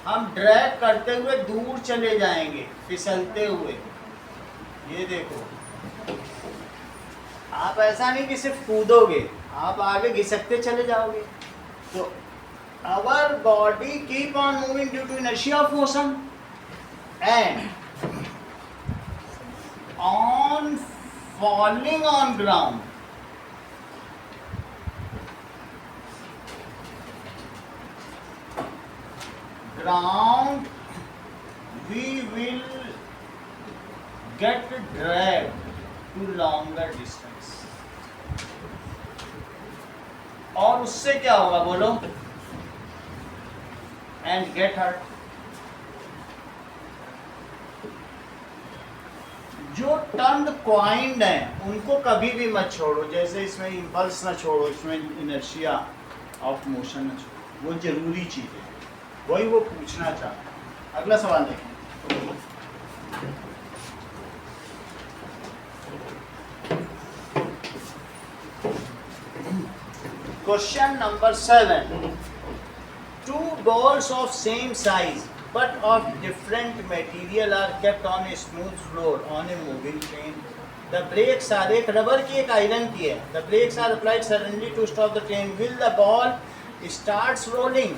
Speaker 1: हम ड्रैग करते हुए दूर चले जाएंगे, फिसलते हुए. ये देखो, आप ऐसा नहीं कि सिर्फ कूदोगे, आप आगे घिसकते चले जाओगे. तो our body keep on moving due to inertia of motion, and on falling on ground, we will get dragged to longer distance. और उससे क्या होगा बोलो? and get hurt. जो टर्न्ड क्वाइंड हैं उनको कभी भी मत छोड़ो, जैसे इसमें इम्पल्स ना छोड़ो, इसमें इनर्शिया ऑफ मोशन ना छोड़ो, वो जरूरी चीज़ है, वही वो पूछना चाहता है. अगला सवाल देखें. Question number 7, 2 balls of same size but of different material are kept on a smooth floor on a moving train. The brakes are, एक रबर की एक आयरन की है. The brakes are applied suddenly to stop the train. Will the ball starts rolling?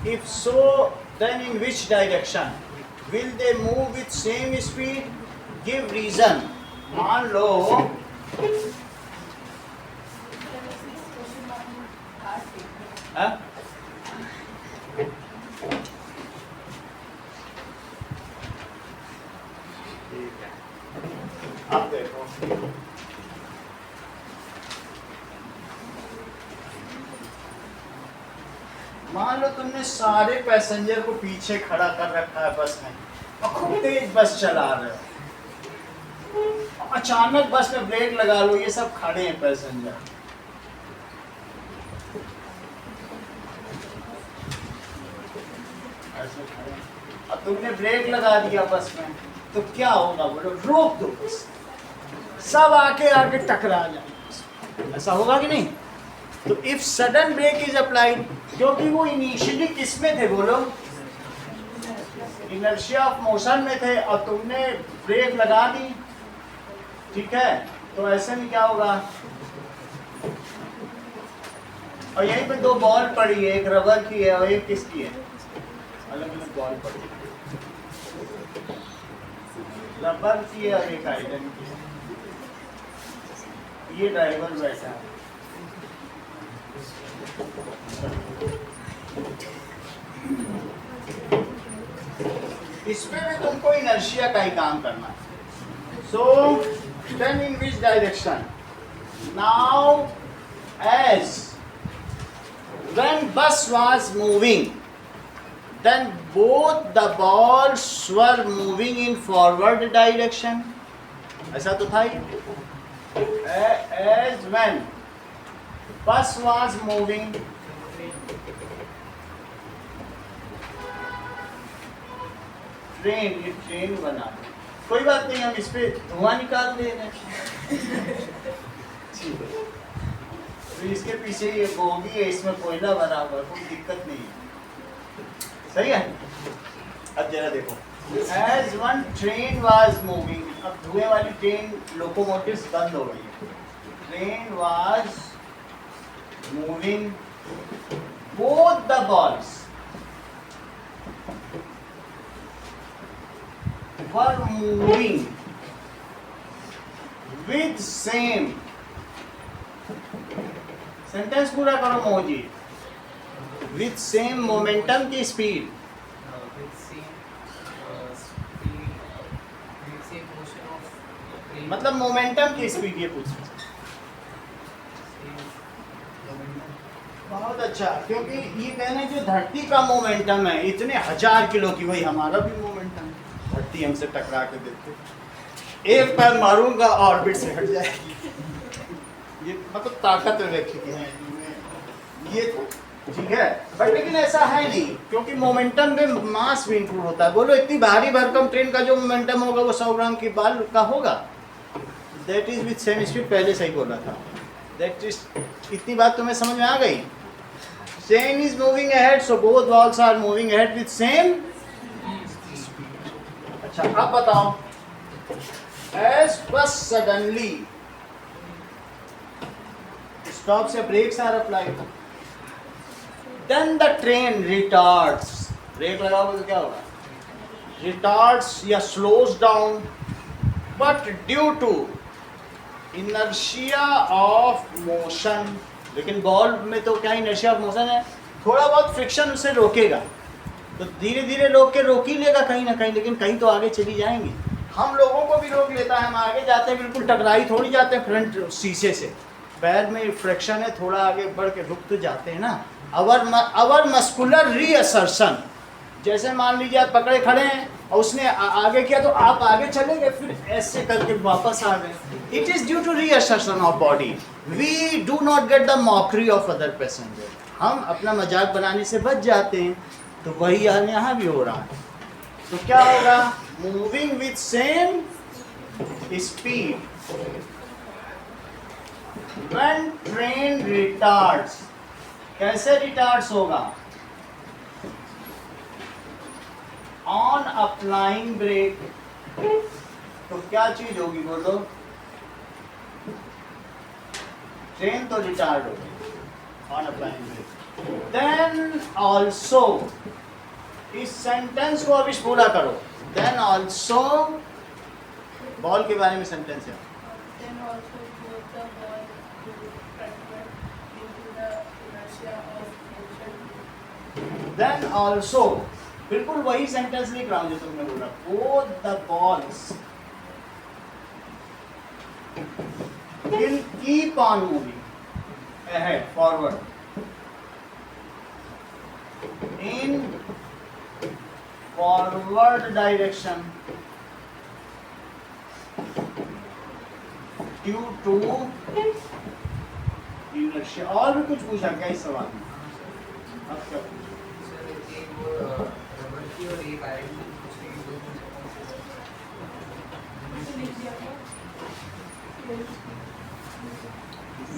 Speaker 1: If so, then in which direction? Will they move with same speed? Give reason. मान लो हाँ? अब देखो, मान लो तुमने सारे पैसेंजर को पीछे खड़ा कर रखा है बस में, और खूब तेज बस चला रहे हो, अचानक बस में ब्रेक लगा लो, ये सब खड़े हैं पैसेंजर. ऐसे खड़े, अब तुमने ब्रेक लगा दिया बस में, तो क्या होगा बोलो? रोक दो बस, सब आके टकरा जाए, ऐसा होगा कि नहीं? तो if sudden brake is applied, क्योंकि वो इनिशियली किस में थे बोलो? इनर्शिया ऑफ मोशन में थे, और तुमने ब्रेक लगा दी, ठीक है? तो ऐसे में क्या होगा? और यहीं पे 2 बॉल पड़ी है, एक रबर की है और एक किसकी है? अलग अलग बॉल पड़ी है, रबर की है और एक आयरन की है. ये ड्राइवर बैठा है, इसमें भी तुमको इनर्शिया का ही काम करना है. सो then in which direction? Now as when bus was moving, then both the balls were moving in forward direction. ऐसा तो था ही. as when bus was moving train, ये ट्रेन बना, कोई बात नहीं, हम इस पे धुआं निकाल दे रहे हैं। ठीक है, तो इसके पीछे ये बोगी है, इसमें कोयला भरा हुआ है, कोई दिक्कत नहीं है। सही है। अब जरा देखो, as one train was moving, अब धुएं वाली ट्रेन लोकोमोटिव्स बंद हो गई है। Train was moving, both the balls were moving with same, sentence पूरा करो मोजी, with same momentum की speed,
Speaker 4: with same speed, with same motion of train.
Speaker 1: मतलब मोमेंटम की स्पीड ये पूछ रहे हैं। बहुत अच्छा, क्योंकि ये कहने जो धरती का मोमेंटम है इतने 1000 किलो की, वही हमारा भी मोमेंटम है। धरती हमसे टकरा के देखते, एक पैर मारूंगा ऑर्बिट से हट जाएगी। ये मतलब ताकत रखी है ये, ठीक है। बट लेकिन ऐसा है नहीं, क्योंकि मोमेंटम में मास भी इंक्लूड होता है। बोलो इतनी भारी भरकम ट्रेन का जो मोमेंटम होगा वो 100 ग्राम की बाल का होगा। That is with same speed, पहले सही बोला था। दैट इज, इतनी बात तुम्हें समझ में आ गई। Train is moving ahead, so both balls are moving ahead with same. अच्छा, अब बताओ, as bus suddenly stops या brakes are applied, then the train retards, brake लगाओगे तो क्या होगा, retards या slows down, but due to inertia of motion, लेकिन बॉल में तो क्या inertia of motion है, थोड़ा बहुत फ्रिक्शन उसे रोकेगा, तो धीरे धीरे रोक ही लेगा कहीं ना कहीं, लेकिन कहीं तो आगे चली जाएंगी। हम लोगों को भी रोक लेता है, हम आगे जाते हैं, बिल्कुल टकराई थोड़ी जाते हैं फ्रंट शीशे से, पैर में फ्रिक्शन है, थोड़ा आगे बढ़ के रुक तो जाते हैं ना। अवर मस्कुलर रीअसर्शन, जैसे मान लीजिए आप पकड़े खड़े हैं और उसने आगे किया तो आप आगे चले गए, फिर ऐसे करके वापस आ गए। It is due to reassertion of body. We do not get the mockery of other passenger, हम अपना मजाक बनाने से बच जाते हैं। तो वही यहाँ भी हो रहा है। तो क्या होगा, moving with same speed, when train retards, कैसे रिटार्ड्स होगा, ऑन अप्लाइंग ब्रेक। तो क्या चीज होगी बोलो, ट्रेन तो रिटार्ड होगी on applying brake. Then also, इस सेंटेंस को अभी पूरा करो। देन ऑल्सो, बॉल के बारे में सेंटेंस है।
Speaker 2: Then also both the ball moved frontward due to the inertia of motion.
Speaker 1: Then also, बिल्कुल वही सेंटेंस लिख रहा हूं जो तुमने बोला। Both the balls will keep on moving ahead, forward, in forward direction due to inertia। और भी कुछ पूछा क्या इस सवाल में? अब क्या पूछा?
Speaker 4: सर एक वो रबर की और एक आयरन की पूछने की दो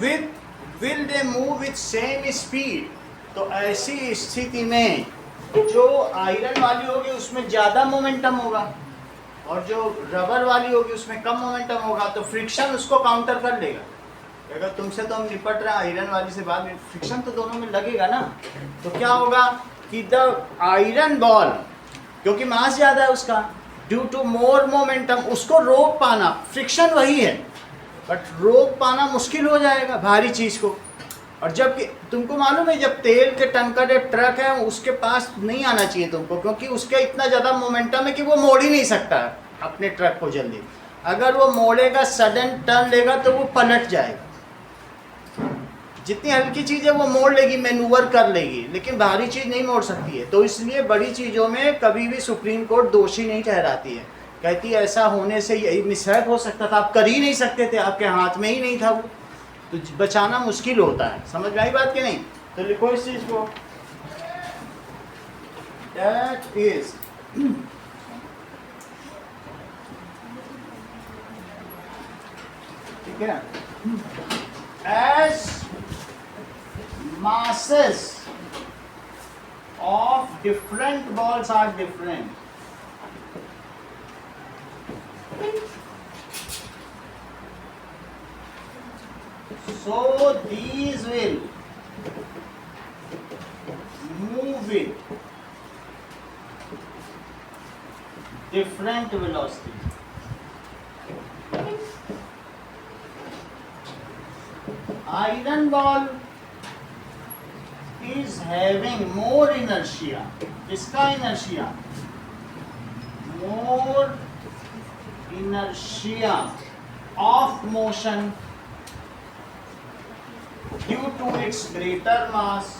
Speaker 1: With will they move with same speed? तो ऐसी स्थिति में जो आयरन वाली होगी उसमें ज़्यादा मोमेंटम होगा और जो रबर वाली होगी उसमें कम मोमेंटम होगा, तो फ्रिक्शन उसको काउंटर कर लेगा। अगर तुमसे तो हम निपट रहे हैं आयरन वाली से, बाद में फ्रिक्शन तो दोनों में लगेगा ना। तो क्या होगा कि द आयरन बॉल, क्योंकि मास ज़्यादा है उसका, ड्यू टू मोर मोमेंटम, उसको रोक पाना, फ्रिक्शन वही है बट रोक पाना मुश्किल हो जाएगा भारी चीज़ को। और जबकि तुमको मालूम है जब तेल के टंकर या ट्रक है उसके पास नहीं आना चाहिए तुमको, क्योंकि उसका इतना ज़्यादा मोमेंटम है कि वो मोड़ ही नहीं सकता है अपने ट्रक को जल्दी। अगर वो मोड़ेगा, सडन टर्न लेगा तो वो पलट जाएगा। जितनी हल्की चीज़ है वो मोड़ लेगी, मैनूवर कर लेगी, लेकिन भारी चीज़ नहीं मोड़ सकती है। तो इसलिए बड़ी चीज़ों में कभी भी सुप्रीम कोर्ट दोषी नहीं ठहराती है। कहती ऐसा होने से यही मिसहैप हो सकता था, आप कर ही नहीं सकते थे, आपके हाथ में ही नहीं था वो, तो बचाना मुश्किल होता है। समझ में आई बात कि नहीं? तो लिखो इस चीज को, दैट इज ठीक है, as masses of different balls are different, so these will move with different velocity. Iron ball is having more inertia. इसका inertia, more inertia of motion due to its greater mass.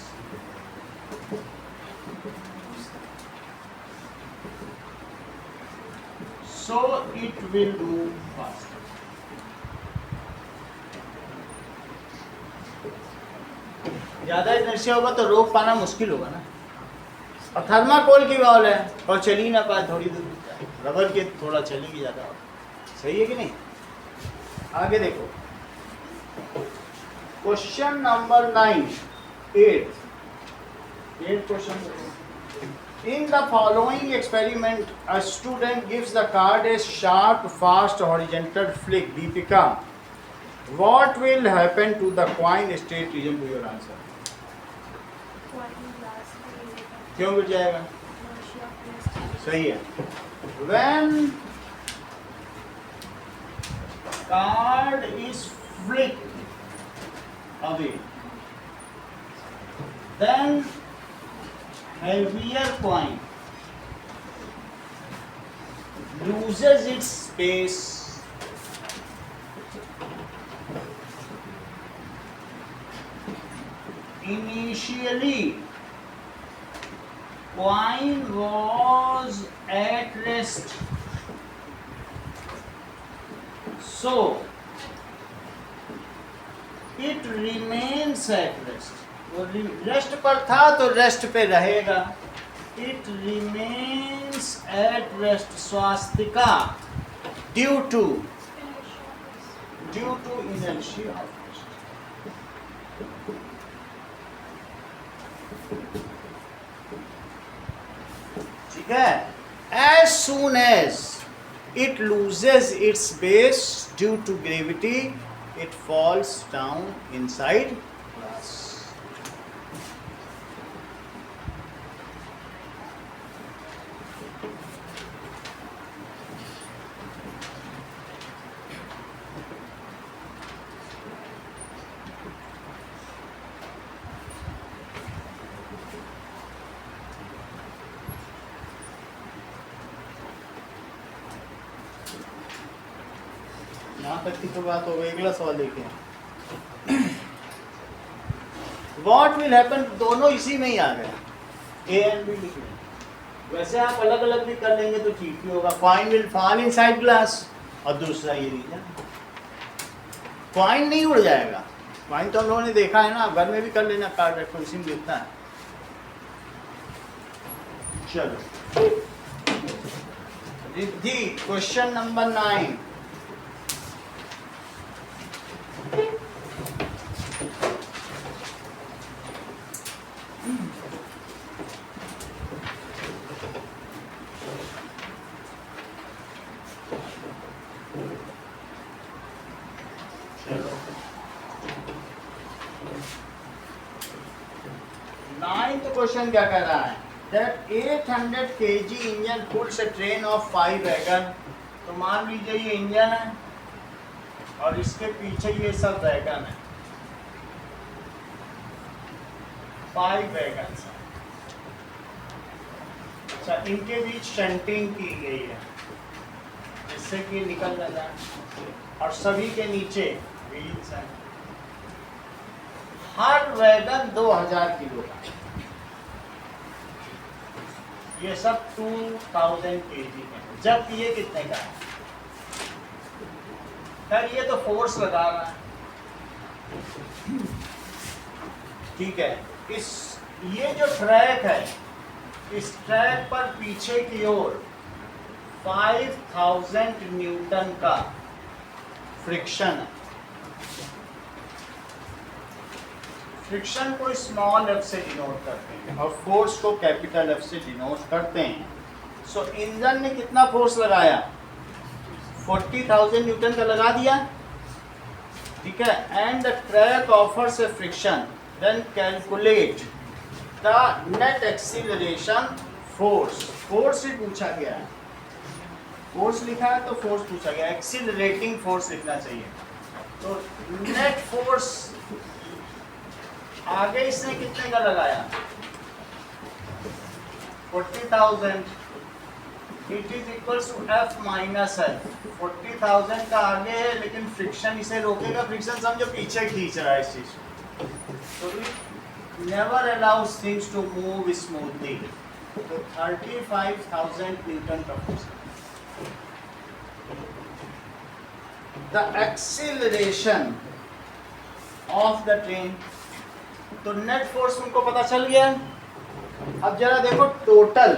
Speaker 1: So it will move faster. ज्यादा inertia होगा तो रोक पाना मुश्किल होगा ना। और थर्माकोल की बॉल है और चली ना पाए थोड़ी दूर, रबर के थोड़ा चलेगी ज्यादा, सही है कि नहीं? आगे देखो, question number 8 question. In the following experiment, a student gives the card a sharp, fast, horizontal flick. Deepika, what will happen to the coin? State reason to your answer. क्यों गिर जाएगा? सही है। When card is flicked away, then heavier coin loses its space initially. Coin was at rest, so it remains at rest. वो rest पर था तो rest पे रहेगा। It remains at rest. Swastika, due to inertia of rest. ठीक है। As soon as it loses its base due to gravity, it falls down inside glass. यहाँ तक की तो बात हो गई। अगला सवाल देखिए, व्हाट विल हैपन, दोनों इसी में ही आ गया, ए एंड बी लिख लें। वैसे आप अलग अलग भी कर लेंगे तो ठीक ही होगा। Coin will fall inside glass, और दूसरा ये रीजन, कॉइन नहीं उड़ जाएगा। कॉइन तो हम लोगों ने देखा है ना, घर में भी कर लेना, कार्ड रखो उसी में दिखता है। चलो Riddhi, question number 9। Ninth question क्या कह रहा है? That 800 kg engine pulls a train of 5 wagon. तो मान लीजिए ये इंजन है और इसके पीछे ये सब वैगन है, 5 वैगन। अच्छा, इनके बीच शंटिंग की गई है जिससे कि निकल ना जाए, और सभी के नीचे व्हील्स हैं। हर वैगन 2000 किलो का। ये सब 2000 kg है, जबकि ये कितने का है? खैर ये तो फोर्स लगा रहा है, ठीक है। इस ये जो ट्रैक है, इस ट्रैक पर पीछे की ओर 5000 न्यूटन का फ्रिक्शन है। फ्रिक्शन को स्मॉल एफ से डिनोट करते हैं और फोर्स को कैपिटल एफ से डिनोट करते हैं। सो इंजन ने कितना फोर्स लगाया? 40,000 न्यूटन का लगा दिया, ठीक है। And the track offers a friction, then calculate the net acceleration force. Force ही पूछा गया है, फोर्स लिखा है तो फोर्स पूछा गया, एक्सीलरेटिंग फोर्स लिखना चाहिए। तो नेट फोर्स आगे इसने कितने का लगाया? 40,000। It is equals to F minus F. 40,000 का आगे है लेकिन फ्रिक्शन इसे रोकेगा, फ्रिक्शन समझो पीछे खींच रहा है इस चीज को, तो it never allows things to move smoothly. तो 35,000 न्यूटन का force. The acceleration of the train, तो नेट फोर्स उनको पता चल गया। अब जरा देखो टोटल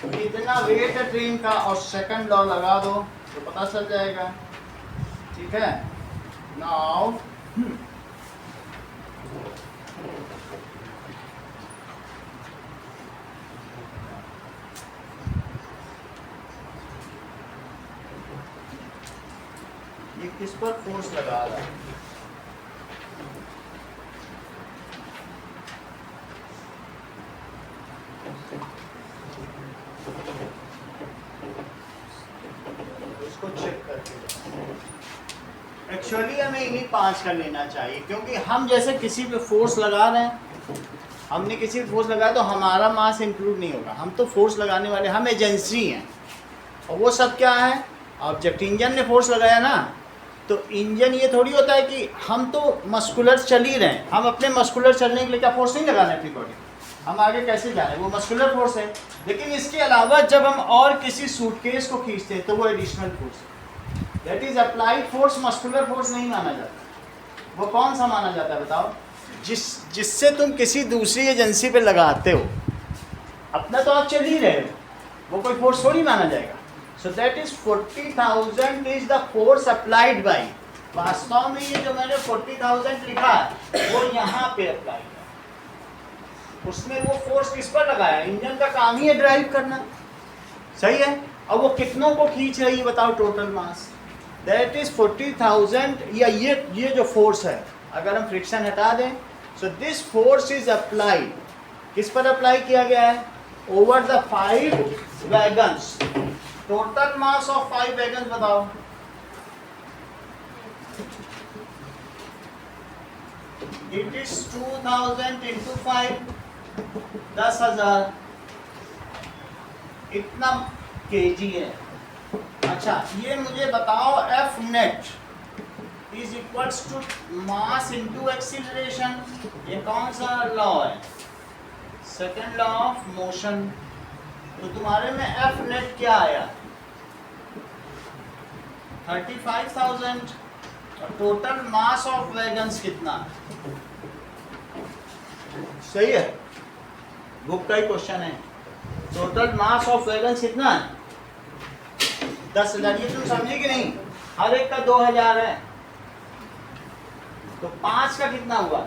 Speaker 1: कितना वेट है ट्रेन का और सेकंड लॉ लगा दो तो पता चल जाएगा, ठीक है। नाउ ये किस पर फोर्स लगा रहा है? इसको चेक करके एक्चुअली हमें इन्हीं 5 का लेना चाहिए, क्योंकि हम जैसे किसी पे फोर्स लगा रहे हैं, हमने किसी पे फोर्स लगाया तो हमारा मास इंक्लूड नहीं होगा। हम तो फोर्स लगाने वाले, हम एजेंसी हैं। और वो सब क्या है? ऑब्जेक्ट। इंजन ने फोर्स लगाया ना, तो इंजन ये थोड़ी होता है कि हम तो मस्कुलर चल ही रहे हैं, हम अपने मस्कुलर चलने के लिए क्या फोर्स नहीं लगाना है अपनी बॉडी, हम आगे कैसे जा रहे हैं, वो मस्कुलर फोर्स है। लेकिन इसके अलावा जब हम और किसी सूटकेस को खींचते हैं तो वो एडिशनल फोर्स है, that is applied force. Muscular force नहीं माना जाता। वो कौन सा माना जाता है बताओ? जिससे तुम किसी दूसरी एजेंसी पे लगाते हो, अपना तो आप चल ही रहे हो, वो कोई फोर्स थोड़ी माना जाएगा। So that is 40,000 is the force applied by. वास्तव में ये जो मैंने 40,000 लिखा है वो यहाँ पे अप्लाई है। उसमें वो फोर्स किस पर लगाया? इंजन का काम ही है ड्राइव करना, सही है। अब वो कितनों को खींच रही है बताओ? Total mass that is 40,000। या ये जो फोर्स है, अगर हम फ्रिक्शन हटा दें, so this force is applied. किस पर अप्लाई किया गया है? Over the 5 wagons. Total mass of 5 wagons बताओ? इट इज 2000 इंटू 5, 10,000 इतना केजी है। अच्छा ये मुझे बताओ, F net is equals to mass into acceleration. ये कौन सा लॉ है? Second law of motion. तो तुम्हारे में एफ नेट क्या आया? 35,000। और टोटल मास ऑफ वैगन्स कितना? सही है, बुक का ही क्वेश्चन है। टोटल मास ऑफ वैगन्स कितना है? 10,000। ये तुम समझे कि नहीं? हर एक का 2,000 है, तो 5 का कितना हुआ?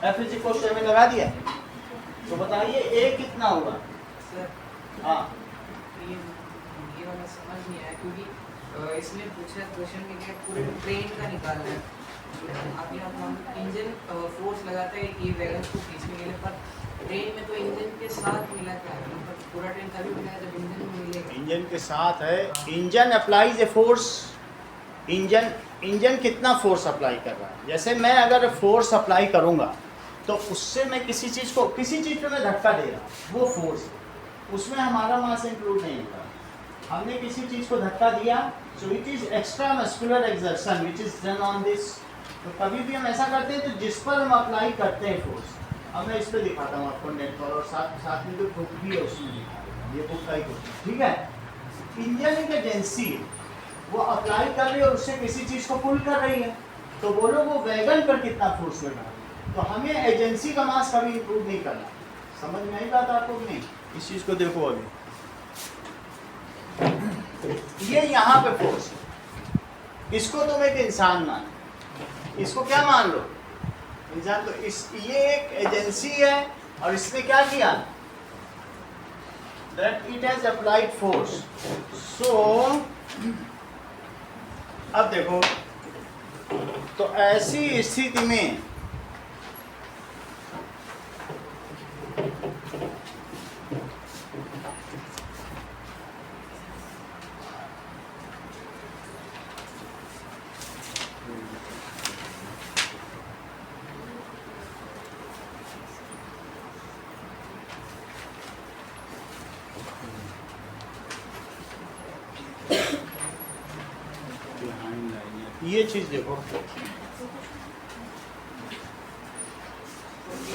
Speaker 1: एफ इज इक्वल टू 7 लगा दिया, तो बताइए ए कितना हुआ?
Speaker 4: सर
Speaker 1: हाँ
Speaker 4: ये वाला समझ नहीं आया, क्योंकि इसने पूछा क्वेश्चन में क्या पूरे ट्रेन का निकालना है। अभी आप इंजन फोर्स लगाता है ये वैगन्स को खींचने के लिए, पर ट्रेन में तो इंजन के साथ मिला क्या है? मतलब पूरा ट्रेन तभी मिलेगा जब इंजन में मिलेगा।
Speaker 1: इंजन के साथ है। Engine applies a force. Engine कितना फोर्स अप्लाई कर रहा है? जैसे मैं अगर फोर्स अप्लाई करूंगा तो उससे मैं किसी चीज़ पे मैं धक्का दे रहा हूँ, वो फोर्स, उसमें हमारा मास इंक्लूड नहीं होता। हमने किसी चीज़ को धक्का दिया, so it is extra muscular exertion which is done on this. तो कभी भी हम ऐसा करते हैं तो जिस पर हम अप्लाई करते हैं फोर्स, अब मैं इस पे दिखाता हूँ आपको नेट पर, और साथ में जो बुक भी है उसमें दिखा रहा हूँ, ये बुक का ही क्वेश्चन, ठीक है। इंडियन एक एजेंसी है, वो अप्लाई कर रही है और उससे किसी चीज़ को पुल कर रही है, तो बोलो वो वैगन पर कितना फोर्स लगा रही है। तो हमें एजेंसी का मास कभी इंप्रूव नहीं करना। समझ में आई बात आपको नहीं? इस चीज़ को देखो अभी, ये यहाँ पे फोर्स है, इसको तुम एक इंसान मान, इसको क्या मान लो, इंसान। तो ये एक एजेंसी है और इसने क्या किया, that it has applied force. So अब देखो, तो ऐसी स्थिति में ये चीज देखो,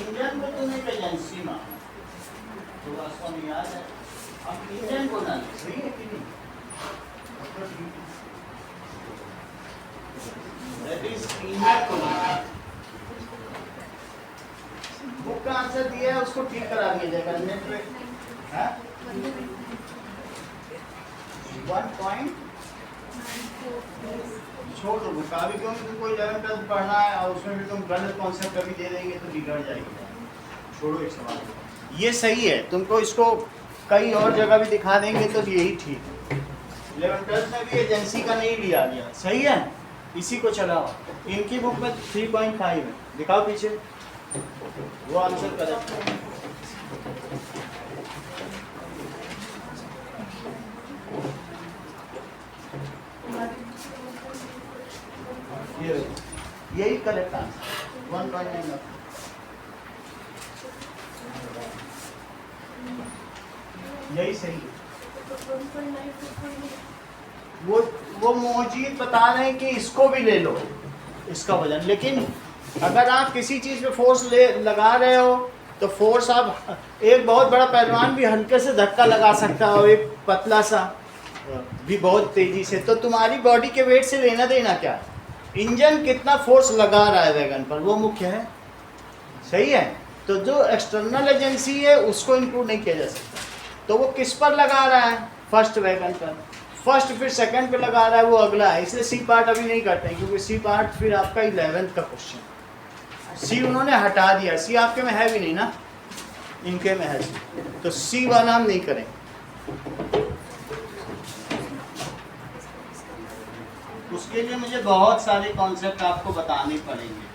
Speaker 1: इंजन को तुम एक एजेंसी मानो, तो वास्तव में याद है, अब इंजन को ना सही है कि नहीं, दैट इज इंजन को बुक का आंसर दिया है, उसको ठीक करा दिया जाएगा नेट पे, है 1 पॉइंट छोड़ दो बुक, अभी क्योंकि तुमको 11 तक पढ़ना है और उसमें भी तुम गलत कॉन्सेप्ट कभी दे देंगे तो बिगड़ जाएगी। छोड़ो एक सवाल, ये सही है, तुमको इसको कई और जगह भी दिखा देंगे तो यही ठीक है। 11 में भी एजेंसी का नहीं लिया गया, सही है, इसी को चलाओ। इनकी बुक में 3.5 है, दिखाओ पीछे, वो आंसर करेक्ट है। यही करेक्ट आंसर 1.9। यही सही है। वो मौजूद बता रहे हैं कि इसको भी ले लो, इसका वजन, लेकिन अगर आप किसी चीज़ पे फोर्स लगा रहे हो तो फोर्स आप, एक बहुत बड़ा पहलवान भी हल्के से धक्का लगा सकता है और एक पतला सा भी बहुत तेजी से, तो तुम्हारी बॉडी के वेट से लेना देना क्या, इंजन कितना फोर्स लगा रहा है वैगन पर, वो मुख्य है, सही है। तो जो एक्सटर्नल एजेंसी है उसको इंक्लूड नहीं किया जा सकता, तो वो किस पर लगा रहा है, फर्स्ट वैगन पर, फर्स्ट फिर सेकंड पे लगा रहा है, वो अगला है, इसलिए सी पार्ट अभी नहीं करते हैं, क्योंकि सी पार्ट फिर आपका 11th का क्वेश्चन, सी उन्होंने हटा दिया, सी आपके में है भी नहीं ना, इनके में है सी, तो सी वाला हम नहीं करेंगे। उसके लिए मुझे बहुत सारे कॉन्सेप्ट आपको बताने पड़ेंगे।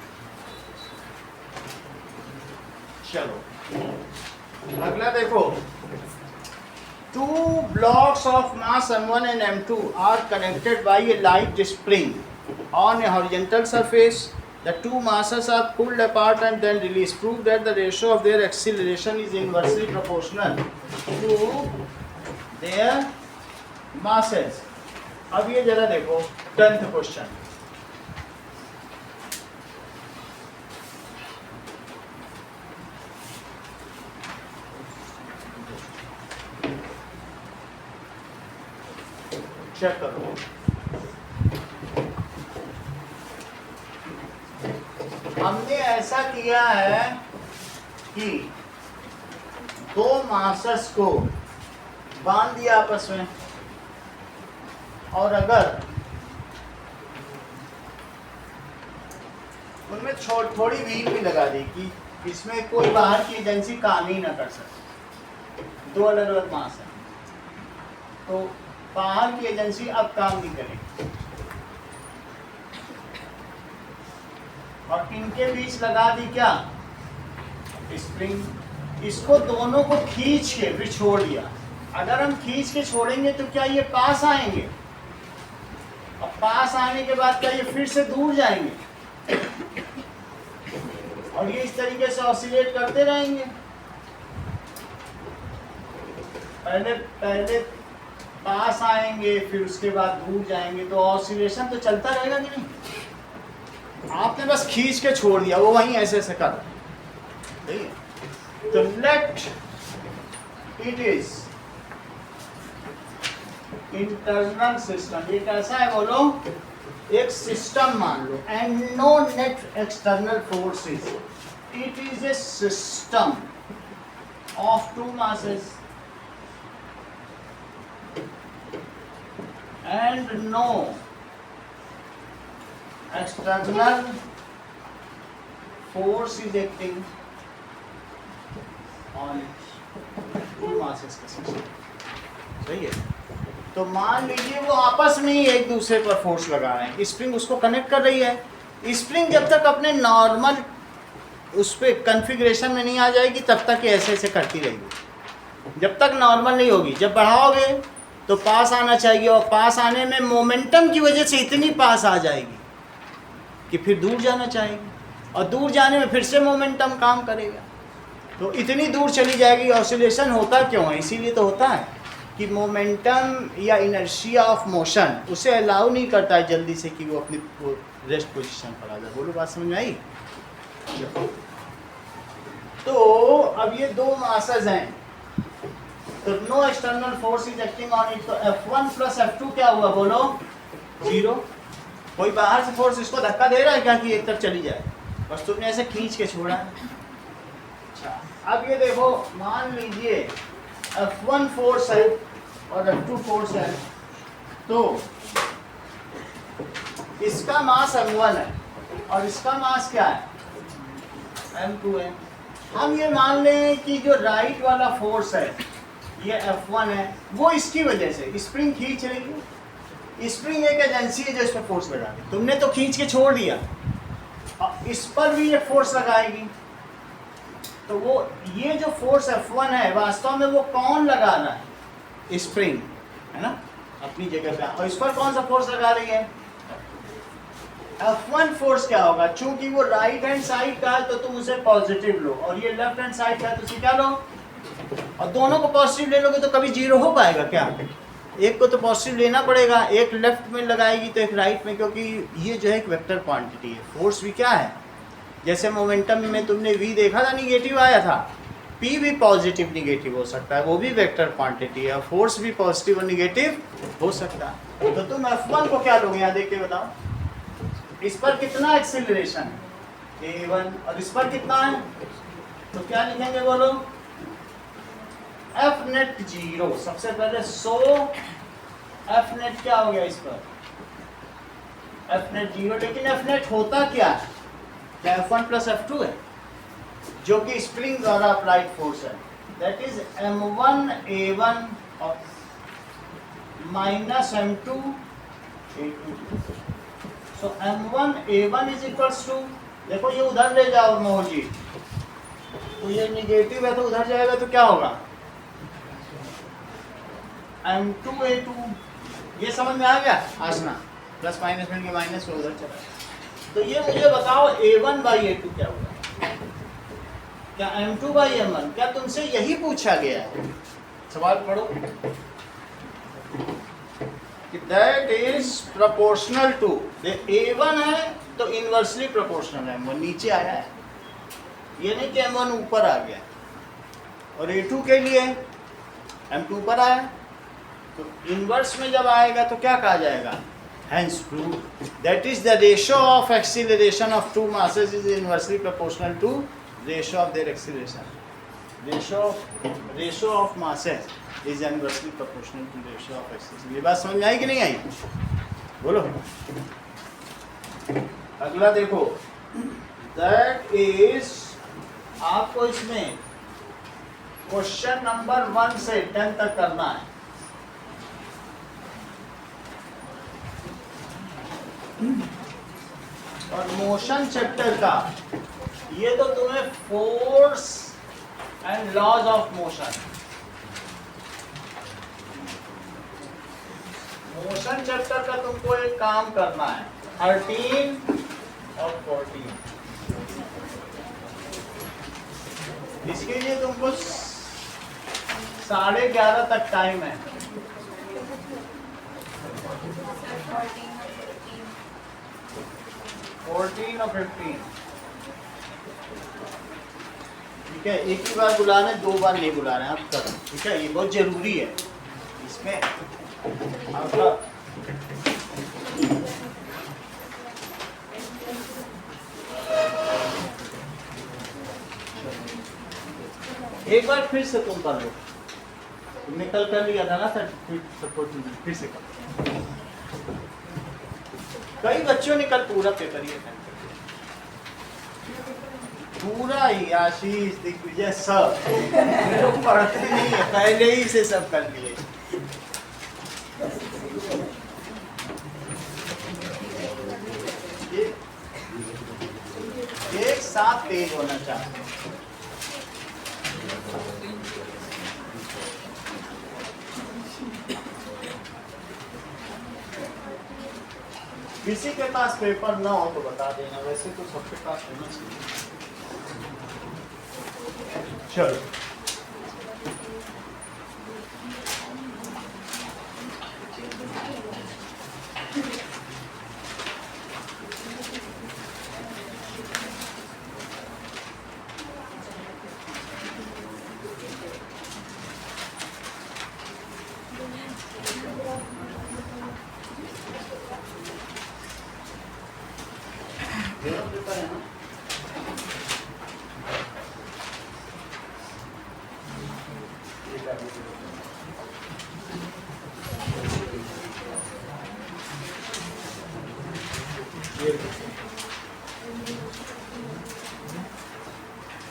Speaker 1: चलो अगला देखो, 2 blocks of mass m1 and m2 are connected by a light spring on a horizontal surface. The two masses are pulled apart and then released. Prove that the ratio of their acceleration is inversely proportional to their masses. अब ये जरा देखो 10th question, check करो। हमने ऐसा किया है कि 2 मासेस को बांध दिया आपस में, और अगर उनमें थोड़ी व्हील भी लगा दी कि इसमें कोई बाहर की एजेंसी काम ही ना कर सके, 2 अलग अलग मास है, तो बाहर की एजेंसी अब काम नहीं करेगी, और इनके बीच लगा दी क्या, स्प्रिंग। इसको दोनों को खींच के फिर छोड़ दिया। अगर हम खींच के छोड़ेंगे तो क्या ये पास आएंगे, और पास आने के बाद क्या ये फिर से दूर जाएंगे, और ये इस तरीके से ऑसिलेट करते रहेंगे। पहले पास आएंगे, फिर उसके बाद दूर जाएंगे, तो ऑसिलेशन तो चलता रहेगा कि नहीं। आपने बस खींच के छोड़ दिया, वो वहीं ऐसे ऐसे कर, सही है? तो let it is internal system, ये कैसा है बोलो, एक सिस्टम मान लो, and no net external forces, it is a system of two masses and no external force is acting on it. two masses का सिस्टम, सही है? तो मान लीजिए वो आपस में ही एक दूसरे पर फोर्स लगा रहे हैं, स्प्रिंग उसको कनेक्ट कर रही है। स्प्रिंग जब तक अपने नॉर्मल उस पर कन्फिग्रेशन में नहीं आ जाएगी तब तक ये ऐसे ऐसे करती रहेगी, जब तक नॉर्मल नहीं होगी। जब बढ़ाओगे तो पास आना चाहिए, और पास आने में मोमेंटम की वजह से इतनी पास आ जाएगी कि फिर दूर जाना चाहेगी, और दूर जाने में फिर से मोमेंटम काम करेगा, तो इतनी दूर चली जाएगी। ऑसिलेशन होता क्यों है? इसीलिए तो होता है कि मोमेंटम या इनर्शिया ऑफ मोशन उसे अलाउ नहीं करता है जल्दी से कि वो अपनी रेस्ट पोजीशन पर आ जाए। बोलो, बात समझ में आई? तो अब ये दो मासेस हैं, तो no external force is acting on it, तो F1 प्लस F2 क्या हुआ बोलो? 0। कोई बाहर से फोर्स इसको धक्का दे रहा है क्या कि एक तरफ चली जाए? बस तुमने ऐसे खींच के छोड़ा है। अच्छा, अब ये देखो, मान लीजिए F1 फोर्स है और F2 फोर्स है, तो इसका मास M1 है और इसका मास क्या है? M2 है। हम ये मान लें कि जो राइट वाला फोर्स है ये F1 है, वो इसकी वजह से स्प्रिंग खींच रही है। स्प्रिंग एक एजेंसी है जो इस पर फोर्स लगा रही है, तुमने तो खींच के छोड़ दिया, और इस पर भी एक फोर्स लगाएगी, तो वो ये जो फोर्स F1 है वास्तव में वो कौन लगा रहा है? स्प्रिंग है ना, अपनी जगह पे। और इस पर कौन सा फोर्स लगा रही है? F1 फोर्स क्या होगा? चूंकि वो राइट हैंड साइड का है तो तुम उसे पॉजिटिव लो, और ये लेफ्ट हैंड साइड का है तो उसे क्या लो? और दोनों को पॉजिटिव ले लोगे तो कभी जीरो हो पाएगा क्या? एक को तो पॉजिटिव लेना पड़ेगा, एक लेफ्ट में लगाएगी तो एक राइट में, क्योंकि ये जो है एक वेक्टर क्वांटिटी है। फोर्स भी क्या है? जैसे मोमेंटम में तुमने v देखा था, निगेटिव आया था, p भी पॉजिटिव निगेटिव हो सकता है, वो भी वेक्टर क्वांटिटी है। फोर्स भी पॉजिटिव और निगेटिव हो सकता है। तो तुम F1 को क्या लोगे? यहाँ देख के बताओ, इस पर कितना एक्सीलरेशन है? a1, और इस पर कितना है? तो क्या लिखेंगे बोलो? F नेट 0 सबसे पहले। सो F नेट क्या हो गया इस पर? F net 0। लेकिन F नेट होता क्या है? क्या F1 प्लस F2 है, जो कि स्प्रिंग द्वारा अप्लाइड फोर्स है, दैट इज M1 A1 और minus M2 A2। So M1 A1 is equals to, देखो ये उधर ले जाओ मोहन जी, तो ये निगेटिव है तो उधर जाएगा तो क्या होगा? M2 A2। ये समझ में आ गया? आसना प्लस माइनस मिल के माइनस में उधर चला। तो ये मुझे बताओ A1 बाई A2 क्या होगा? क्या M2 बाई M1? क्या तुमसे यही पूछा गया है? सवाल पढ़ो कि that is proportional to, A1 है तो इनवर्सली प्रोपोर्शनल है M1, नीचे आया है, ये नहीं कि M1 ऊपर आ गया। और A2 के लिए M2 ऊपर आया, तो इनवर्स में जब आएगा तो क्या कहा जाएगा? Hence proved that is the ratio of acceleration of two masses is inversely proportional to ratio of their acceleration. Ratio of masses is inversely proportional to ratio of acceleration. ये बात समझ में आई कि नहीं आई? बोलो। अगला देखो, that is आपको इसमें क्वेश्चन नंबर 1 से 10 तक करना है। और मोशन चैप्टर का ये तो तुम्हें force and laws of motion, motion chapter का तुमको एक काम करना है 13 और 14। इसके लिए तुमको 11:30 तक टाइम है। 14 और 15। ठीक है, एक ही बार बुला रहे हैं, 2 बार नहीं बुला रहे हैं आप करो, ठीक है, ये बहुत जरूरी है इसमें आपका। एक बार फिर से तुम कर लो, तुमने कल कर लिया था ना सर, फिर से कर। कई बच्चों ने कल पूरा पेपर ही अटेंड कर दिया, पूरा ही। आशीष, दिग्विजय, सब लोग पढ़ते नहीं है, पहले ही से सब कर लिए। एक साथ तेज होना चाहिए। किसी के पास पेपर ना हो तो बता देना, वैसे तो सबके पास होना चाहिए। चलो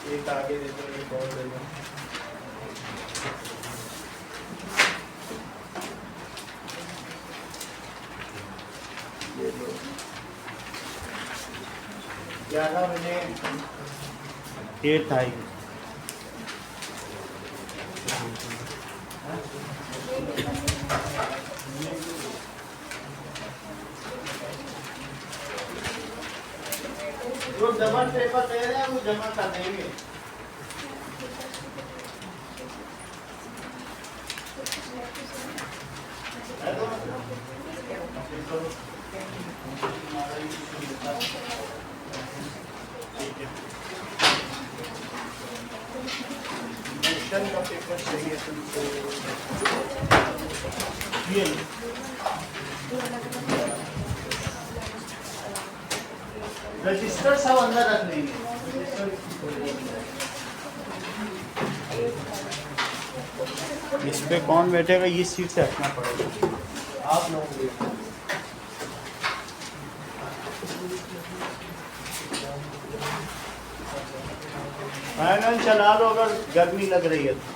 Speaker 1: एक आगे दे दो, एक और दे दो। ये दो। 11 बजे 8 आएगी। जो डबल पेपर दे रहे हैं वो जमा कर देंगे। नेशनल का पेपर चाहिए तुमको, ये रजिस्टर सब अंदर रख लेंगे। इस पे कौन बैठेगा, ये सीट से हटना पड़ेगा आप लोगों को। फाइनल चला लो अगर गर्मी लग रही है तो।